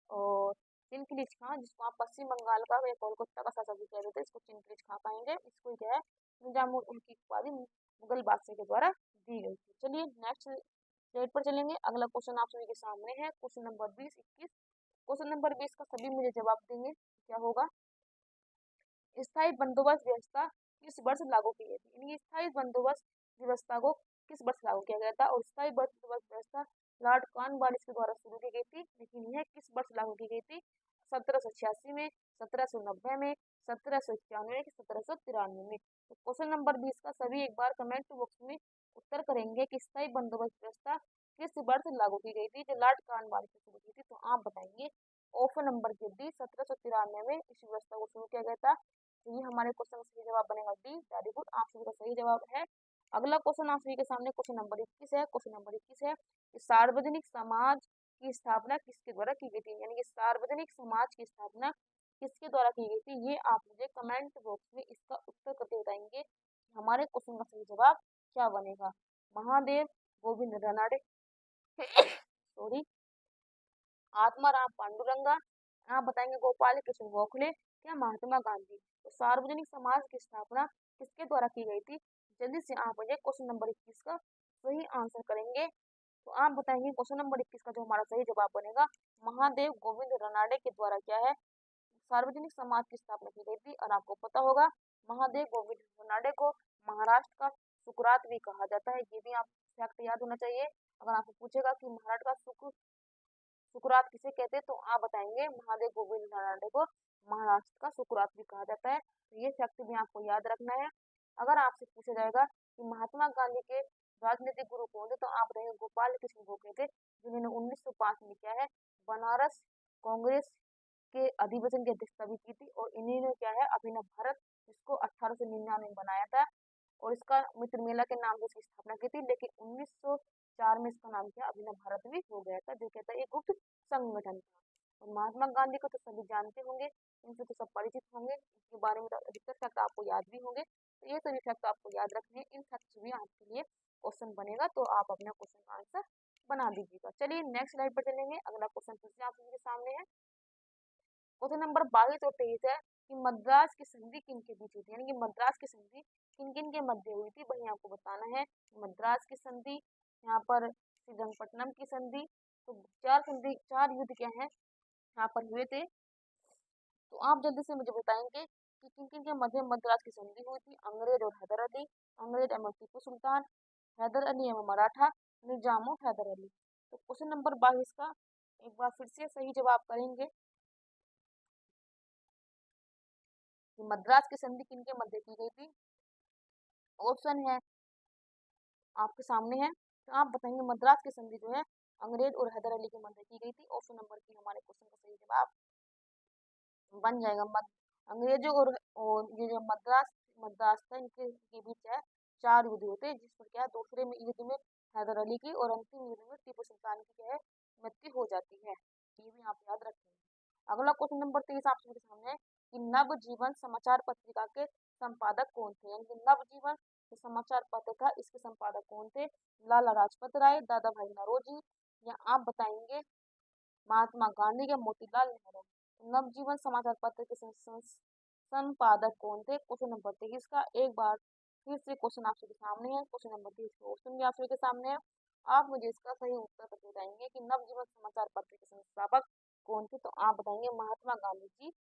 और चिनकिलिच खां जिसको आप पश्चिम बंगाल का या कोलकाता का शासक भी कह देते हैं इसको चिनकिलिच खां कहेंगे। इसको क्या है निजाम उनकी उपाधि मुगल बादशाह के द्वारा दी गई थी। चलिए नेक्स्ट स्लाइड पर चलेंगे। अगला क्वेश्चन आप सभी के सामने है क्वेश्चन नंबर 20 21। क्वेश्चन नंबर 20 का सभी मुझे जवाब देंगे क्या होगा। स्थायी बंदोबस्त व्यवस्था किस वर्ष लागू की गई थी, यानी स्थायी बंदोबस्त व्यवस्था को किस वर्ष लागू किया गया था। और स्थायी बंदोबस्त व्यवस्था लॉर्ड कॉर्नवालिस के द्वारा शुरू की गई थी लेकिन यह किस वर्ष लागू की गई थी। 1786 में, 1790 में, 1791 की 1793 में। तो क्वेश्चन नंबर 20 का सभी एक बार कमेंट बॉक्स में उत्तर करेंगे कि स्थायी बंदोबस्त व्यवस्था किस वर्ष लागू की गई थी जो लॉर्ड कॉर्नवालिस ने शुरू की थी। तो आप बताएंगे ऑप्शन नंबर के डी 1793 में इस व्यवस्था को शुरू किया गया था। तो ये हमारे क्वेश्चन का सही जवाब बनेगा डी। वेरी गुड आप सभी का सही जवाब है। अगला क्वेश्चन आप सभी के सामने क्वेश्चन नंबर 21 है। क्वेश्चन नंबर 21 है कि सार्वजनिक समाज की स्थापना किसके द्वारा की गई थी, यानी कि सार्वजनिक समाज की स्थापना किसके द्वारा की गई थी। ये आप मुझे कमेंट बॉक्स में इसका उत्तर करके बताएंगे हमारे क्वेश्चन का सही जवाब क्या बनेगा। महादेव गोविंद रनाडे सॉरी आत्माराम पांडुरंगा, आप बताएंगे गोपाल कृष्ण गोखले क्या महात्मा गांधी। तो सार्वजनिक समाज की स्थापना किसके द्वारा की गई थी। जल्दी से आप मुझे क्वेश्चन नंबर 21 का सही आंसर करेंगे। तो आप बताएंगे क्वेश्चन नंबर 21 का जो हमारा सही जवाब बनेगा महादेव गोविंद रनाडे के द्वारा क्या है सार्वजनिक समाज की स्थापना की गई थी। और आपको पता होगा महादेव गोविंद रनाडे को महाराष्ट्र का सुकरात भी कहा जाता है। ये भी आप फैक्ट याद होना चाहिए। अगर आपको पूछेगा कि महाराष्ट्र का सुकरात किसे कहते हैं? तो आप बताएंगे महादेव गोविंद रानडे को महाराष्ट्र का सुकरात भी कहा जाता है। तो ये फैक्ट भी आपको याद रखना है। अगर आपसे पूछा जाएगा कि महात्मा गांधी के राजनीतिक गुरु कौन थे, तो आप रहेंगे गोपाल कृष्ण गोखले थे, जिन्होंने 1905 में क्या है बनारस कांग्रेस के अधिवेशन की अध्यक्षता भी की थी। और इन्हीं ने क्या है अभिनव भारत, जिसको 1899 में बनाया था, और इसका मित्र मेला के नाम से इसकी स्थापना की थी। लेकिन 1904 में इसका नाम क्या अभिनव भारत भी हो गया था, जो कहता है ये गुप्त संगठन था। और महात्मा गांधी को तो सभी जानते होंगे, इनसे तो सब परिचित होंगे, इनके बारे में तो अधिकतर फैक्ट आपको याद भी होंगे। तो ये सभी फैक्ट आपको याद रखने हैं, इन फैक्ट से भी आपके लिए क्वेश्चन बनेगा, तो आप अपना क्वेश्चन का आंसर बना दीजिएगा। चलिए नेक्स्ट स्लाइड पर चलेंगे। अगला क्वेश्चन फिर से आप सभी के सामने है। क्वेश्चन नंबर 22 और 23 है कि मद्रास की संधि किन के बीच हुई थी, यानी कि मद्रास की संधि किन किन के मध्य हुई थी, वही आपको बताना है। मद्रास की संधि, यहाँ पर श्रीरंगपट्टनम की संधि, तो चार युद्ध क्या है यहाँ पर हुए थे। तो आप जल्दी से मुझे बताएंगे कि किन किन के मध्य मद्रास की संधि हुई थी। अंग्रेज और हैदर अली, अंग्रेज एवं टीपू सुल्तान, हैदर अली एवं मराठा, निजाम और हैदर अली। तो क्वेश्चन नंबर 22 का एक बार फिर से सही जवाब करेंगे कि मद्रास की संधि किन के मध्य की गई थी। ऑप्शन है आपके सामने है, तो आप बताएंगे मद्रास की संधि जो है अंग्रेज और हैदर अली के मध्य की गई थी। ऑप्शन नंबर की हमारे क्वेश्चन का सही जवाब बन जाएगा। अंग्रेजों और ये जो मद्रास था, इनके बीच है 4 युद्ध होते हैं, जिस पर क्या दूसरे में युद्ध में हैदर अली की और अंतिम युद्ध में टीपू सुल्तान की क्या है मृत्यु हो जाती है। ये भी आप याद रखेंगे। अगला क्वेश्चन नंबर 23 आप सबके सामने है कि नवजीवन समाचार पत्रिका के संपादक कौन थे, यानी कि नवजीवन जो समाचार पत्र था इसके संपादक कौन थे। लाला लाजपत राय, दादा भाई नौरोजी, या आप बताएंगे महात्मा गांधी या मोतीलाल नेहरू। नवजीवन समाचार पत्र के संपादक कौन थे। क्वेश्चन नंबर 23 का एक बार फिर से क्वेश्चन आप सबके सामने है। क्वेश्चन नंबर 23 का क्वेश्चन भी आप सबके सामने है। आप मुझे इसका सही उत्तर करके बताएंगे कि नवजीवन समाचार पत्र के संस्थापक कौन थे। तो आप बताएंगे महात्मा गांधी जी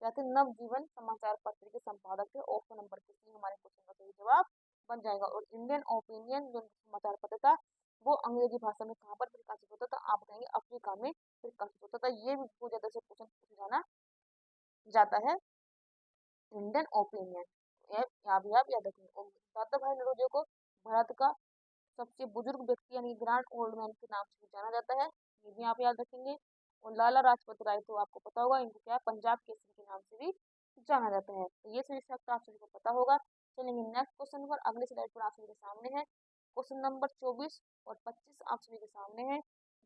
क्या थे, नवजीवन समाचार पत्र के संपादक थे। ऑप्शन नंबर सी हमारे क्वेश्चन का सही जवाब बन जाएगा। और इंडियन ओपिनियन जो समाचार पत्र था वो अंग्रेजी भाषा में कहाँ पर प्रकाशित होता था, आप बताएंगे अफ्रीका में प्रकाशित होता था। ये भी बहुत ज्यादा से क्वेश्चन पूछा जाना जाता है। इंडियन ओपिनियन आप याद रखेंगे। और दादा भाई नौरोजी को भारत का सबसे बुजुर्ग व्यक्ति यानी ग्रैंड ओल्ड मैन के नाम से भी जाना जाता है, ये भी आप याद रखेंगे। और लाला लाजपत राय तो आपको पता होगा, इनको क्या पंजाब केसरी के नाम से भी जाना जाता है। तो ये सभी फैक्ट आप सभी को पता होगा। चलेंगे नेक्स्ट क्वेश्चन पर, अगले स्लाइड पर आप सभी के सामने है। क्वेश्चन नंबर 24 और 25 आप सभी के सामने है।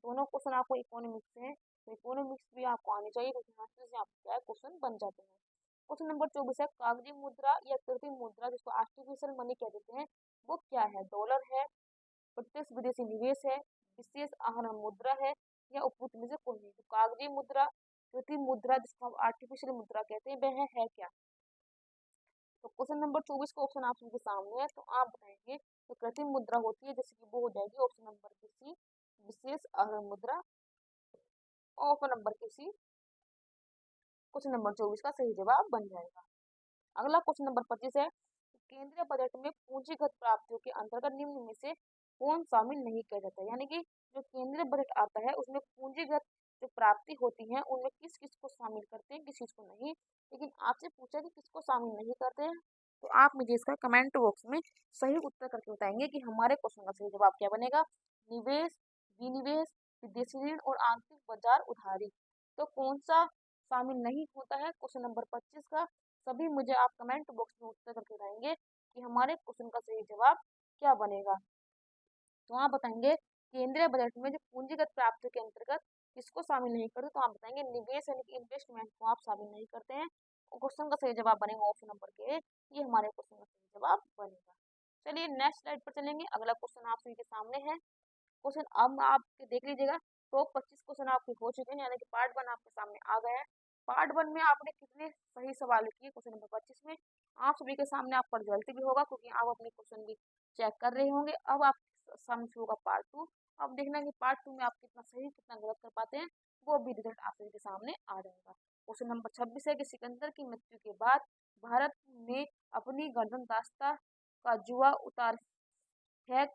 दोनों क्वेश्चन आपको इकोनॉमिक्स से है, तो इकोनॉमिक्स भी आपको आनी चाहिए, क्योंकि यहाँ से आपको क्या है क्वेश्चन बन जाते हैं। क्वेश्चन नंबर 24 है कागजी मुद्रा या कृत्रिम मुद्रा जिसको आर्टिफिशियल मनी कह देते हैं वो क्या है। डॉलर है, प्रत्यक्ष विदेशी निवेश है, विशेष आहरण मुद्रा है, या उपयुक्त में से कोई नहीं। तो कागजी मुद्रा, कृत्रिम मुद्रा जिसको हम आर्टिफिशियल मुद्रा कहते हैं वह है क्या। तो क्वेश्चन नंबर 24 का ऑप्शन आप सभी के सामने है, तो आप बताएंगे तो कृत्रिम मुद्रा होती है, जैसे कि वो हो जाएगी ऑप्शन नंबर के सी विशेष आहरण मुद्रा। ऑप्शन नंबर के सी क्वेश्चन नंबर 24 का सही जवाब बन जाएगा। अगला क्वेश्चन नंबर 25 है केंद्रीय बजट में पूंजीगत प्राप्तियों के अंतर्गत निम्न में से कौन शामिल नहीं किया जाता है, यानी कि जो केंद्रीय बजट आता है उसमें पूंजीगत जो प्राप्ति होती है उनमें किस किस को शामिल करते हैं किस चीज को नहीं। लेकिन आपसे पूछा कि किसको शामिल नहीं करते हैं, तो आप मुझे इसका कमेंट बॉक्स में सही उत्तर करके बताएंगे कि हमारे क्वेश्चन का सही जवाब क्या बनेगा। निवेश, विनिवेश, विदेशी ऋण और आंतरिक बाजार उधारी। तो कौन सा शामिल नहीं होता है क्वेश्चन नंबर 25 का, सभी मुझे आप कमेंट बॉक्स में उत्तर करके बताएंगे कि हमारे क्वेश्चन का सही जवाब क्या बनेगा। तो आप बताएंगे केंद्रीय बजट में जो पूंजीगत प्राप्ति के अंतर्गत किसको शामिल नहीं करते, तो आप बताएंगे निवेश यानी कि इन्वेस्टमेंट को आप शामिल नहीं करते हैं। क्वेश्चन का सही जवाब बनेगा ऑप्शन नंबर के, ये हमारे क्वेश्चन का सही जवाब बनेगा। चलिए नेक्स्ट स्लाइड पर चलेंगे। अगला क्वेश्चन आप सभी के सामने है। क्वेश्चन अब आप देख लीजिएगा, टॉप 25 क्वेश्चन आपके हो चुके हैं, यानी कि पार्ट 1 आपके सामने आ गया है। पार्ट 1 में आपने कितने सही सवाल किए क्वेश्चन नंबर 25 में, आप सभी के सामने आपका रिजल्ट भी होगा, क्योंकि आप अपने क्वेश्चन भी चेक कर रहे होंगे। अब आप सामने होगा पार्ट 2। अब देखना कि पार्ट 2 में आप कितना सही कितना गलत कर पाते हैं, वो भी रिजल्ट आप सभी के सामने आ जाएगा। क्वेश्चन नंबर 26 है कि सिकंदर की मृत्यु के बाद भारत ने अपनी गणतंत्र का जुआ उतार फेंक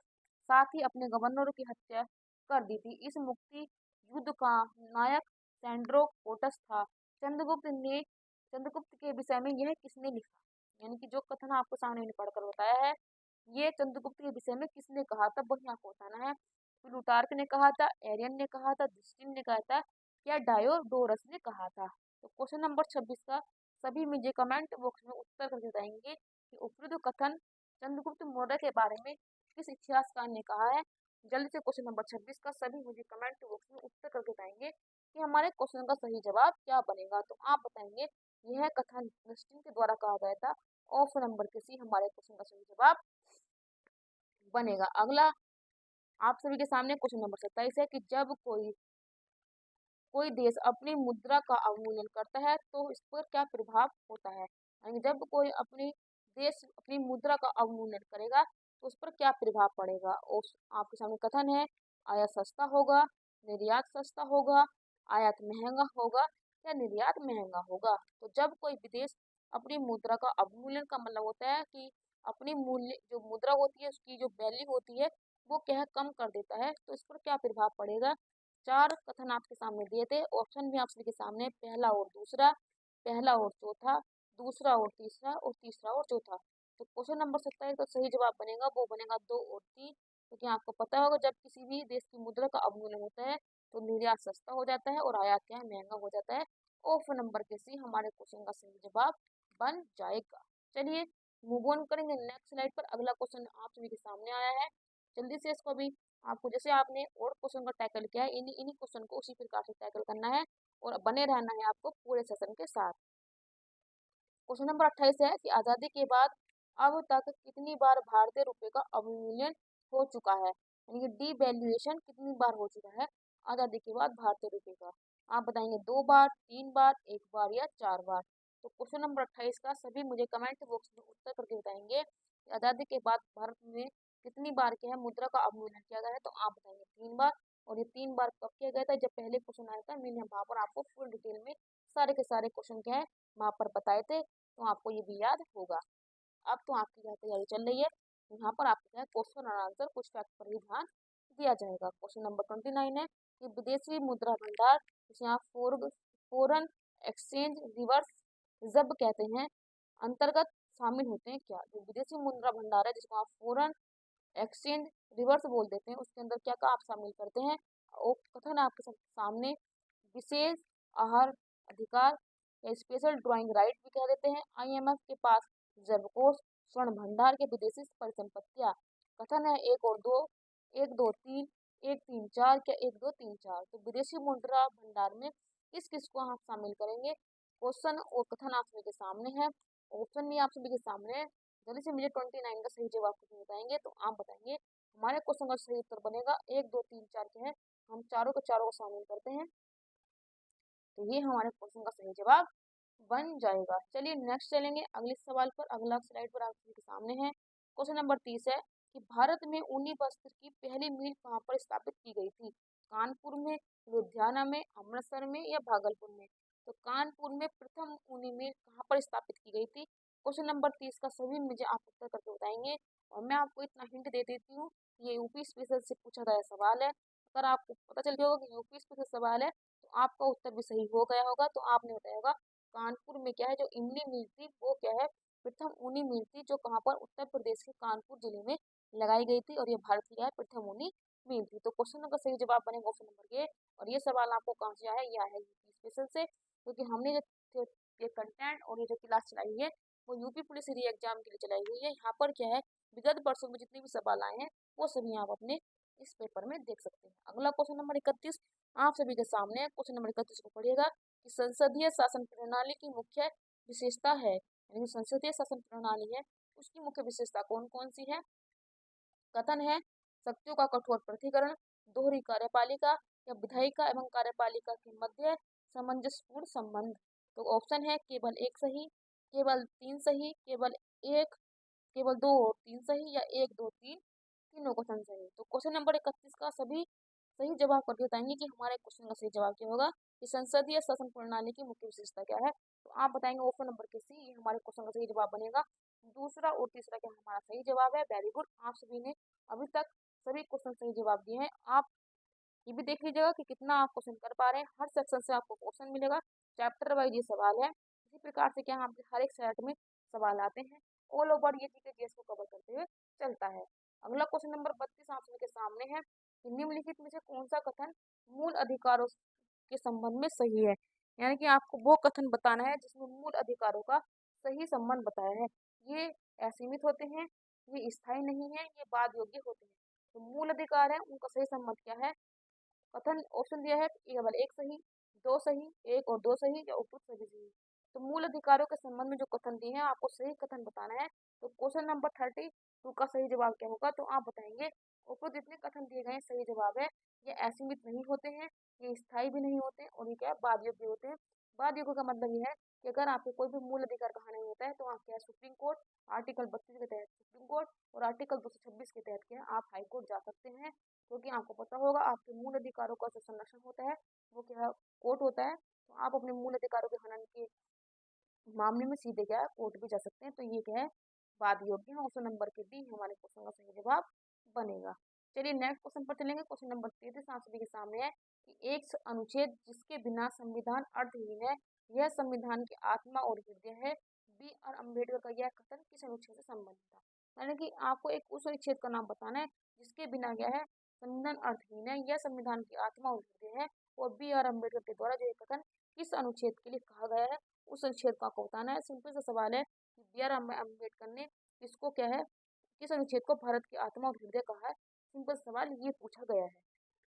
साथ ही अपने गवर्नरों की हत्या कर दी थी। इस मुक्ति युद्ध का नायक सैंड्रोकोटस था। चंद्रगुप्त के विषय में यह किसने लिखा? यानी कि जो कथन आपको सामने मैंने पढ़कर बताया है, ये चंद्रगुप्त के विषय में किसने कहा था, वही आपको बताना है। प्लूटार्क ने कहा था, एरियन ने कहा था, जुस्टिन ने कहा था, या डायोडोरस ने कहा था। तो क्वेश्चन नंबर 26 का सभी मुझे कमेंट बॉक्स में उत्तर करके बताएंगे कि उपरोक्त कथन चंद्रगुप्त मौर्य के बारे में किस इतिहासकार ने कहा है। जल्दी से क्वेश्चन नंबर 26 का सभी मुझे कमेंट बॉक्स में उत्तर करके बताएंगे कि हमारे क्वेश्चन का सही जवाब क्या बनेगा। तो आप बताएंगे यह कथन जस्टिन के द्वारा कहा गया था। ऑप्शन नंबर के सी हमारे क्वेश्चन का सही जवाब बनेगा। अगला आप सभी के सामने क्वेश्चन नंबर 27 है कि जब कोई कोई देश अपनी मुद्रा का अवमूल्यन करता है तो इस पर क्या प्रभाव होता है। यानी जब कोई अपनी देश अपनी मुद्रा का अवमूल्यन करेगा तो उस पर क्या प्रभाव पड़ेगा। और आपके सामने कथन है, आयात सस्ता होगा, निर्यात सस्ता होगा, आयात महंगा होगा या निर्यात महंगा होगा। तो जब कोई विदेश अपनी मुद्रा का अवमूल्यन का मतलब होता है कि अपनी मूल्य जो मुद्रा होती है उसकी जो वैल्यू होती है वो क्या है कम कर देता है, तो इस पर क्या प्रभाव पड़ेगा। चार कथन आपके सामने दिए थे, ऑप्शन भी आप सभी के सामने, पहला और दूसरा, पहला और चौथा, दूसरा और तीसरा और तीसरा और चौथा। तो क्वेश्चन नंबर 27 का सही जवाब बनेगा वो बनेगा 2 और 3, क्योंकि आपको पता होगा जब किसी भी देश की मुद्रा का अवमूल्यन होता है तो निर्यात सस्ता हो जाता है और आयात क्या है महंगा हो जाता है। ऑप्शन नंबर के सी हमारे क्वेश्चन का सही जवाब बन जाएगा। चलिए मूव ऑन करेंगे नेक्स्ट स्लाइड पर। अगला क्वेश्चन आप सभी के सामने आया है, जल्दी से इसको भी आपको जैसे आपने और क्वेश्चन को टैकल किया है इन्हीं क्वेश्चन को उसी प्रकार से टैकल करना है और बने रहना है आपको पूरे सेशन के साथ। क्वेश्चन नंबर 28 है कि आजादी के बाद अब तक कितनी बार भारतीय रुपए का अवमूल्यन हो चुका है। यानी कि डीवैल्यूएशन कितनी बार हो चुका है आजादी के बाद भारतीय रुपए का। आप बताएंगे 2 बार, 3 बार, 1 बार या 4 बार। तो क्वेश्चन नंबर 28 का सभी मुझे कमेंट बॉक्स में उत्तर करके बताएंगे कि आजादी के बाद भारत में कितनी बार क्या है मुद्रा का अवमूल्यन किया गया है। तो आप बताएंगे 3 बार। और ये 3 बार कब किया गया था, जब पहले क्वेश्चन आया था मैंने वहां पर आपको फुल डिटेल में सारे के सारे क्वेश्चन क्या है वहां पर बताए थे, तो आपको ये भी याद होगा। अब तो आपकी क्या तैयारी चल रही है, यहाँ पर आपको क्या है क्वेश्चन और आंसर कुछ फैक्ट पर ही ध्यान दिया जाएगा। क्वेश्चन नंबर 29 है कि विदेशी मुद्रा भंडार जिसे आप फॉरेन एक्सचेंज रिवर्स रिजर्व कहते हैं अंतर्गत शामिल होते हैं क्या। जो विदेशी मुद्रा भंडार है जिसको आप फॉरेन एक्सचेंज रिवर्स बोल देते हैं उसके अंदर क्या का आप शामिल करते हैं। और कथन आपके सामने विशेष आहार अधिकार या स्पेशल ड्राइंग राइट भी कह देते हैं, आईएमएफ के पास रिजर्व कोष, स्वर्ण भंडार के विदेशी परिसंपत्तियां। कथन है 1 और 2, 1 2 3, 1 3 4 क्या 1 2 3 4। तो विदेशी मुद्रा भंडार में किस किस को आप शामिल करेंगे। क्वेश्चन और कथन आप सभी के सामने है, ऑप्शन भी आप सभी के सामने है। जल्दी से मुझे 29 का सही जवाब कुछ बताएंगे। तो आप बताएंगे हमारे क्वेश्चन का सही उत्तर बनेगा 1 2 3 4 क्या है, हम चारों के चारों को शामिल करते हैं, तो ये हमारे क्वेश्चन का सही जवाब बन जाएगा। चलिए नेक्स्ट चलेंगे अगले सवाल पर। अगला स्लाइड पर आपके सामने है क्वेश्चन नंबर 30 है कि भारत में ऊनी वस्त्र की पहली मिल कहाँ पर स्थापित की गई थी। कानपुर में, लुधियाना में, अमृतसर में या भागलपुर में। तो कानपुर में प्रथम ऊनी मिल कहाँ पर स्थापित की गई थी। क्वेश्चन नंबर 30 का सभी मुझे आप उत्तर करके बताएंगे। और मैं आपको इतना हिंट दे देती हूँ, ये यूपी स्पेशल से पूछा गया सवाल है। अगर आपको पता चल गया होगा कि यूपी स्पेशल सवाल है तो आपका उत्तर भी सही हो गया होगा। तो आपने बताया होगा कानपुर में क्या है जो इमली मिल थी वो क्या है प्रथम ऊनी मिल थी, जो कहाँ पर उत्तर प्रदेश के कानपुर जिले में लगाई गई थी और ये भारत की क्या है प्रथम ऊनी मिल थी। तो क्वेश्चन का सही जवाब बनेगा ऑप्शन नंबर ए। और ये सवाल आपको कहाँ से आया है, यह है यूपी स्पेशल से, क्योंकि हमने जो ये कंटेंट और ये जो क्लास चलाई हुई है वो यूपी पुलिस री एग्जाम के लिए चलाई हुई है। यहाँ पर क्या है विगत वर्षों में जितने भी सवाल आए हैं वो सभी आप अपने इस पेपर में देख सकते हैं। अगला क्वेश्चन नंबर 31 आप सभी के सामने है। क्वेश्चन नंबर 31 को पढ़िएगा कि संसदीय शासन प्रणाली की मुख्य विशेषता है, यानी संसदीय शासन प्रणाली है उसकी मुख्य विशेषता कौन कौन सी है। कथन है शक्तियों का कठोर प्रतिकरण, दोहरी कार्यपालिका या विधायिका एवं कार्यपालिका के मध्य सामंजस्यपूर्ण संबंध। तो ऑप्शन है केवल एक सही, केवल 3 सही, केवल एक, केवल 2 और 3 सही या 1 2 3 तीनों क्वेश्चन सही। तो क्वेश्चन नंबर 31 का सभी सही जवाब करके बताएंगे कि हमारे क्वेश्चन का सही जवाब क्या होगा कि संसदीय शासन प्रणाली की मुख्य विशेषता क्या है। तो आप बताएंगे ऑप्शन नंबर के सी, ये हमारे क्वेश्चन का सही जवाब बनेगा। दूसरा और तीसरा क्या हमारा सही जवाब है। वेरी गुड, आप सभी ने अभी तक सभी क्वेश्चन सही जवाब दिए हैं। आप ये भी देख लीजिएगा कि कितना आप क्वेश्चन कर पा रहे हैं। हर सेक्शन से आपको क्वेश्चन मिलेगा, चैप्टर वाइज ये सवाल है। इसी प्रकार से क्या आपके हर एक सेट में सवाल आते हैं। ऑल ओवर ये जीके जीएस को कवर करते हुए चलता है। अगला क्वेश्चन नंबर 32 आप सभी के सामने है कि निम्नलिखित में से कौन सा कथन मूल अधिकारों के संबंध में सही है। यानी कि आपको वो कथन बताना है जिसमें मूल अधिकारों का सही संबंध बताया है। ये असीमित होते हैं, ये स्थायी नहीं है, ये बाद योग्य होते हैं। तो मूल अधिकार है, उनका सही संबंध क्या है। कथन ऑप्शन दिया है केवल एक सही, दो सही, एक और दो सही या उपयुक्त सभी सही। तो मूल अधिकारों के संबंध में जो कथन दिए हैं आपको सही कथन बताना है। तो क्वेश्चन नंबर 32 का सही जवाब क्या होगा, तो आप बताएंगे उपयुक्त जितने कथन दिए गए सही जवाब है ये असीमित नहीं होते हैं, ये स्थायी भी नहीं होते और ये क्या है बाद योग्य होते हैं। बाद योग्य का मतलब ये है कि अगर आपको कोई भी मूल अधिकार कहा नहीं होता है तो आप क्या है सुप्रीम कोर्ट आर्टिकल 32 के तहत सुप्रीम कोर्ट और आर्टिकल 226 के तहत क्या है आप हाई कोर्ट जा सकते हैं। क्योंकि आपको पता होगा आपके मूल अधिकारों का जो संरक्षण होता है वो क्या कोर्ट होता है। तो आप अपने मूल अधिकारों के हनन के मामले में सीधे क्या है कोर्ट भी जा सकते हैं। तो ये क्या है बाद योग्य है। ऑप्शन नंबर के डी हमारे क्वेश्चन का सही जवाब बनेगा। चलिए नेक्स्ट क्वेश्चन पर चलेंगे। क्वेश्चन नंबर 33 आप सभी के सामने है कि एक अनुच्छेद जिसके बिना संविधान अर्थहीन है, यह संविधान की आत्मा और हृदय है। बी आर अम्बेडकर का यह कथन किस अनुच्छेद से संबंधित था। यानी कि आपको एक उस अनुच्छेद का नाम बताना है जिसके बिना क्या है संविधान अर्थहीन है, यह संविधान की आत्मा और हृदय है। और बी आर अम्बेडकर के द्वारा जो ये कथन किस अनुच्छेद के लिए कहा गया है उस अनुच्छेद को आपको बताना है। सिंपल सा सवाल है कि बी आर अम्बेडकर ने इसको क्या है किस अनुच्छेद को भारत की आत्मा और हृदय कहा है। सिंपल सवाल ये पूछा गया है।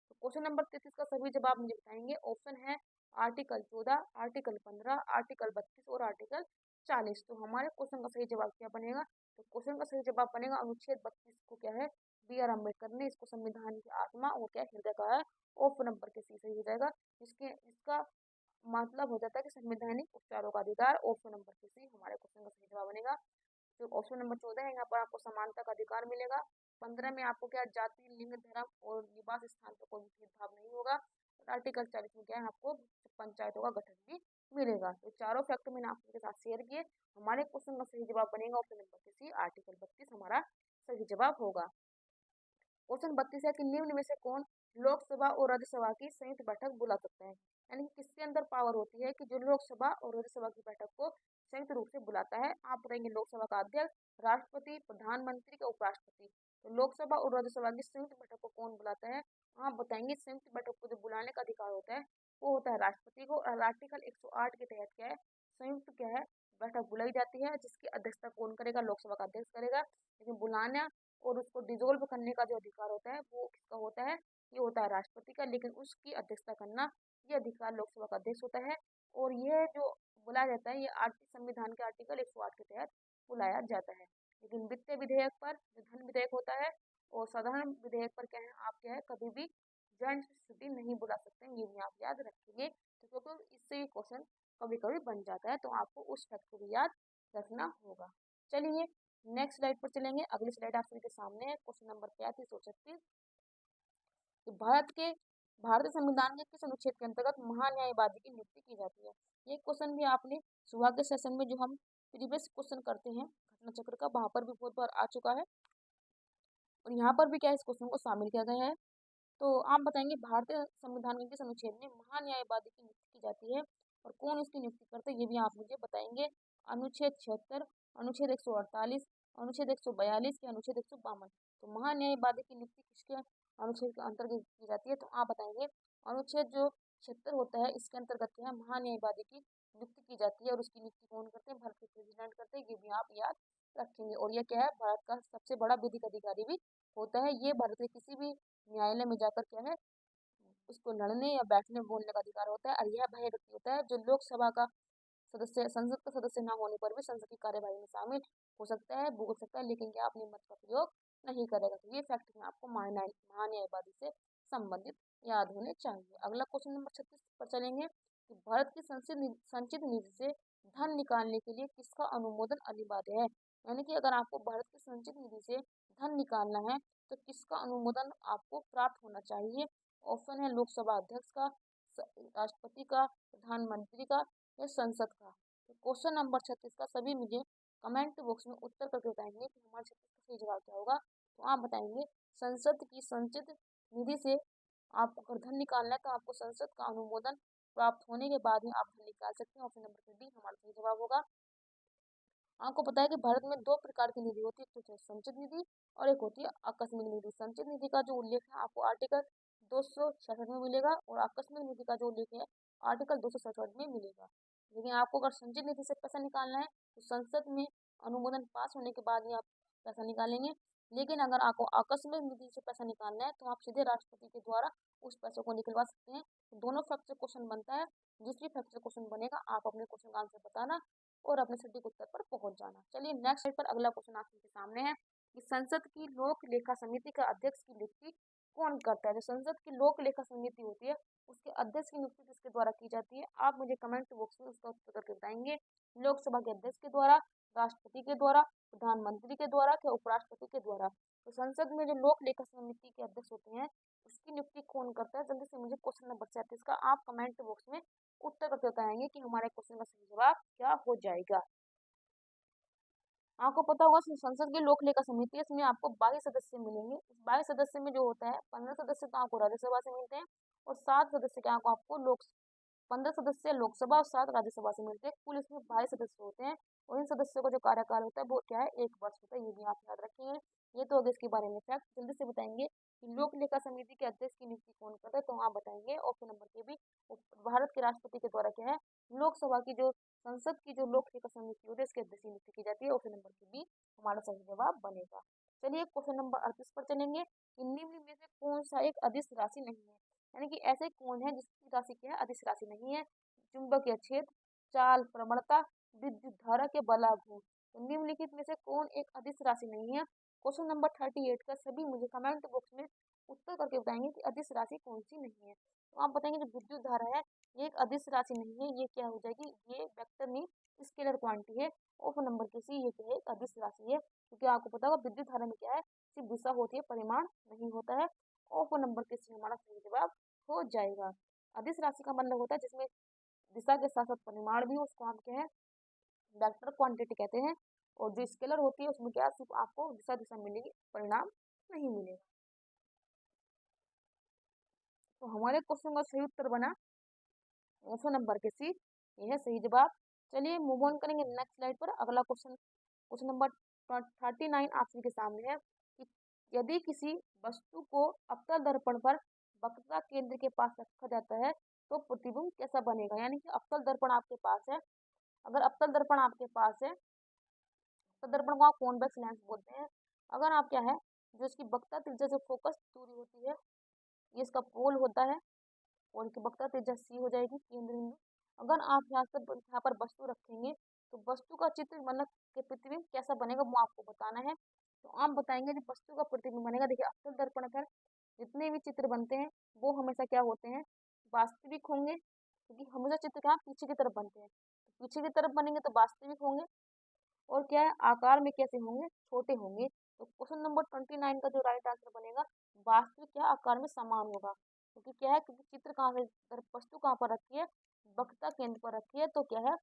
तो क्वेश्चन नंबर 33 का सभी जवाब मुझे बताएंगे। ऑप्शन है आर्टिकल 14, आर्टिकल 15, आर्टिकल 32 और आर्टिकल 40। तो हमारे क्वेश्चन का सही जवाब क्या बनेगा, तो क्वेश्चन का सही जवाब बनेगा अनुच्छेद 32 को क्या है बी आर अम्बेडकर ने इसको संविधान की आत्मा और क्या हृदय कहा है। ऑप्शन नंबर के सी सही हो जाएगा। इसका मतलब हो जाता है कि संवैधानिक उपचारों का अधिकार। ऑप्शन नंबर के सी हमारे क्वेश्चन का सही जवाब बनेगा। जो ऑप्शन नंबर 14 है यहाँ पर आपको समानता का अधिकार मिलेगा। 15 में आपको क्या जाति लिंग धर्म और निवास स्थान पर कोई भेदभाव नहीं होगा। और आर्टिकल 40 में क्या है आपको पंचायतों का गठन भी मिलेगा। तो चारों फैक्ट मैंने आपके साथ शेयर किए। हमारे क्वेश्चन का सही जवाब बनेगा ऑप्शन नंबर के सी आर्टिकल 32 हमारा सही जवाब होगा। क्वेश्चन 32 है कि निम्न में से कौन लोकसभा और राज्यसभा की संयुक्त बैठक बुला सकता है। यानी कि किसके अंदर पावर होती है कि जो लोकसभा और राज्यसभा की बैठक को संयुक्त रूप से बुलाता है। आप बताएंगे लोकसभा का अध्यक्ष, राष्ट्रपति, प्रधानमंत्री या उपराष्ट्रपति। तो लोकसभा और राज्यसभा की संयुक्त बैठक को कौन बुलाता है, आप बताएंगे संयुक्त बैठक को जो बुलाने का अधिकार होता है वो होता है राष्ट्रपति को। और आर्टिकल 108 के तहत क्या है संयुक्त क्या है बैठक बुलाई जाती है जिसकी अध्यक्षता कौन करेगा, लोकसभा का अध्यक्ष करेगा। लेकिन बुलाना और उसको डिसोल्व करने का जो अधिकार होता है वो किसका होता है, ये होता है राष्ट्रपति का। लेकिन उसकी अध्यक्षता करना ये अधिकार लोकसभा का अध्यक्ष होता है। और यह जो बुलाया जाता है ये संविधान के आर्टिकल 108 के तहत बुलाया जाता है। लेकिन वित्तीय विधेयक पर जो धन विधेयक होता है और साधारण विधेयक पर क्या है आप क्या है कभी भी जॉइंट स्थिति नहीं बुला सकते हैं, ये भी आप याद रखेंगे। तो क्योंकि इससे भी क्वेश्चन कभी कभी बन जाता है तो आपको उस फैक्ट को भी याद रखना होगा। चलिए नेक्स्ट स्लाइड पर चलेंगे। अगली स्लाइड आप सभी के सामने है क्वेश्चन नंबर 35 और 36। तो भारतीय संविधान के किस अनुच्छेद के अंतर्गत महान्यायवादी की नियुक्ति की जाती है। ये क्वेश्चन भी आपने सुबह के सेशन में जो हम प्रीवियस क्वेश्चन करते हैं घटना चक्र का वहां पर भी बहुत बार आ चुका है और यहाँ पर भी क्या इस क्वेश्चन को शामिल किया गया है। तो आप बताएंगे भारतीय संविधान के किस अनुच्छेद में महान्यायवादी की नियुक्ति की जाती है और कौन इसकी नियुक्ति करते हैं ये भी आप मुझे बताएंगे। अनुच्छेद 76, अनुच्छेद 148, अनुच्छेद 142 या अनुच्छेद 152। तो महान्यायवादी की नियुक्ति किसके अनुच्छेद के अंतर्गत की जाती है, तो आप बताएंगे अनुच्छेद जो 76 होता है इसके अंतर्गत क्या है महान्यायवादी की नियुक्ति की जाती है। और उसकी नियुक्ति कौन करते हैं, भारत के प्रेसिडेंट करते हैं, ये भी आप याद रखेंगे। और यह क्या है भारत का सबसे बड़ा विधिक अधिकारी भी होता है। ये भारत के किसी भी न्यायालय में जाकर क्या है उसको लड़ने या बैठने बोलने का अधिकार होता है। और यह वह व्यक्ति होता है जो लोकसभा का सदस्य संसद का सदस्य ना होने पर भी संसद की कार्यवाही में शामिल हो सकता है, बोल सकता है, लेकिन क्या अपने मत का प्रयोग नहीं करेगा। तो ये फैक्ट में आपको महान्यायवादी से संबंधित याद होने चाहिए। अगला क्वेश्चन नंबर 36 पर चलेंगे कि भारत की संचित निधि से धन निकालने के लिए किसका अनुमोदन अनिवार्य है। यानी कि अगर आपको भारत की संचित निधि से धन निकालना है तो किसका अनुमोदन आपको प्राप्त होना चाहिए। ऑप्शन है लोकसभा अध्यक्ष का, राष्ट्रपति का, प्रधानमंत्री का या संसद का। तो क्वेश्चन नंबर 36 का सभी मुझे कमेंट बॉक्स में उत्तर करके बताएंगे कि हमारे 36 का सही जवाब क्या होगा। तो आप बताएंगे संसद की संचित निधि से आपको अगर धन निकालना है तो आपको संसद का अनुमोदन प्राप्त होने के बाद ही आप धन निकाल सकते हैं। ऑप्शन नंबर डी हमारा सही जवाब होगा। आपको पता है कि भारत में दो प्रकार की निधि होती है, कुछ है संचित निधि और एक होती है आकस्मिक निधि। संचित निधि का जो उल्लेख है आपको आर्टिकल 266 में मिलेगा और आकस्मिक निधि का जो उल्लेख है आर्टिकल 267 में मिलेगा। लेकिन आपको अगर संचित निधि से पैसा निकालना है तो संसद में अनुमोदन पास होने के बाद ही आप पैसा निकालेंगे। लेकिन अगर आपको आकस्मिक निधि से पैसा निकालना है तो आप सीधे राष्ट्रपति के द्वारा उस पैसे को निकलवा सकते हैं। तो दोनों फैक्ट से क्वेश्चन बनता है, जिस भी फैक्ट से क्वेश्चन बनेगा आप अपने क्वेश्चन का आंसर बताना और अपने सटीक उत्तर पर पहुंच जाना। चलिए नेक्स्ट स्लाइड पर अगला क्वेश्चन आपके सामने है कि संसद की लोक लेखा समिति का अध्यक्ष की नियुक्ति कौन करता है। जो संसद की लोक लेखा समिति होती है उसके अध्यक्ष की नियुक्ति किसके द्वारा की जाती है। आप मुझे कमेंट बॉक्स में उसका उत्तर करके बताएंगे। लोकसभा के अध्यक्ष के द्वारा, राष्ट्रपति के द्वारा, प्रधानमंत्री के द्वारा या उपराष्ट्रपति के द्वारा। तो संसद में जो लोक लेखा समिति के अध्यक्ष होते हैं उसकी नियुक्ति कौन करता है। जल्दी से मुझे क्वेश्चन नंबर 37 का आप कमेंट बॉक्स में उत्तर करके बताएंगे कि हमारे क्वेश्चन का सही जवाब क्या हो जाएगा। आपको पता होगा संसद की लोक लेखा समिति है, इसमें आपको 22 सदस्य मिलेंगे। इस 22 सदस्य में जो होता है 15 सदस्य तो आपको राज्यसभा से मिलते हैं और 7 सदस्य क्या आपको लोक 15 सदस्य लोकसभा और 7 राज्यसभा से मिलते हैं। कुल इसमें 22 सदस्य होते हैं और इन सदस्यों का जो कार्यकाल होता है वो क्या है, 1 वर्ष होता है। ये भी आप याद रखेंगे। ये तो अगर इसके बारे में फैक्ट जल्दी से बताएंगे कि लोक लेखा समिति के अध्यक्ष की नियुक्ति कौन करता है। तो आप बताएंगे ऑप्शन नंबर के भी भारत के राष्ट्रपति के द्वारा क्या है लोकसभा की जो संसद की जो लोक लेखा समिति होती है इसके अध्यक्ष की नियुक्ति की जाती है। ऑप्शन नंबर के भी हमारा सही जवाब बनेगा। चलिए क्वेश्चन नंबर 38 पर चलेंगे कि निम्न में से कौन सा एक अदिश राशि नहीं है। यानी कि ऐसे कौन है जिसकी राशि क्या है अदिश राशि नहीं है। चुंबकीय क्षेत्र, चाल प्रवणता, विद्युत धारा के बलाघूर्ण। तो निम्नलिखित में से कौन एक अदिश राशि नहीं है। क्वेश्चन नंबर 38 का सभी मुझे कमेंट बॉक्स में उत्तर करके बताएंगे कि अदिश राशि कौन सी नहीं है। तो आप बताएंगे जो विद्युत धारा है ये एक अदिश राशि नहीं है, ये क्या हो जाएगी, ये वेक्टर नहीं स्केलर क्वांटिटी है। ऑप्शन नंबर के सी ये क्या है एक अदिश राशि है, क्योंकि आपको पता होगा विद्युत धारा में क्या है सिर्फ दिशा होती है, परिमाण नहीं होता है। ऑप्शन नंबर के सी हमारा सही जवाब हो जाएगा। अदिश राशि का मतलब होता है जिसमें दिशा के साथ साथ परिमाण भी हो, उसको हम क्या है वेक्टर क्वांटिटी कहते हैं। और जो स्केलर होती है उसमें क्या सिर्फ आपको दिशा दिशा मिलेगी, परिणाम नहीं मिलेगा। तो हमारे क्वेश्चन का सही उत्तर बना ऑप्शन नंबर के सी, ये है सही जवाब। चलिए मूव ऑन करेंगे नेक्स्ट स्लाइड पर। अगला क्वेश्चन क्वेश्चन नंबर 39 आप सभी के सामने है कि यदि किसी वस्तु को अवतल दर्पण पर वक्रता केंद्र के पास रखा जाता है तो प्रतिबिंब कैसा बनेगा। यानी कि अवतल दर्पण आपके पास है, अगर अवतल दर्पण आपके पास है तो दर्पण को आप कॉन्वेक्स लेंस बोलते हैं। अगर आप क्या है जो इसकी वक्रता त्रिज्या से फोकस दूरी होती है ये इसका पोल होता है और की वक्रता त्रिज्या सी हो जाएगी केंद्र बिंदु। अगर आप यहाँ पर वस्तु रखेंगे तो वस्तु का चित्र मतलब के प्रतिबिंब कैसा बनेगा वो आपको बताना है। तो आप बताएंगे जो वस्तु का प्रतिबिंब बनेगा। देखिए अवतल दर्पण पर जितने भी चित्र बनते हैं वो हमेशा क्या होते हैं वास्तविक होंगे, क्योंकि हमेशा चित्र क्या पीछे की तरफ बनते हैं। तो पीछे की तरफ बनेंगे तो वास्तविक होंगे और क्या है आकार में कैसे होंगे छोटे होंगे। तो क्वेश्चन नंबर 29 का जो राइट आंसर बनेगा वास्तविक क्या आकार में समान होगा, क्योंकि क्या है क्योंकि चित्र कहाँ से वस्तु कहाँ पर रखी है वक्रता केंद्र पर रखी है तो क्या है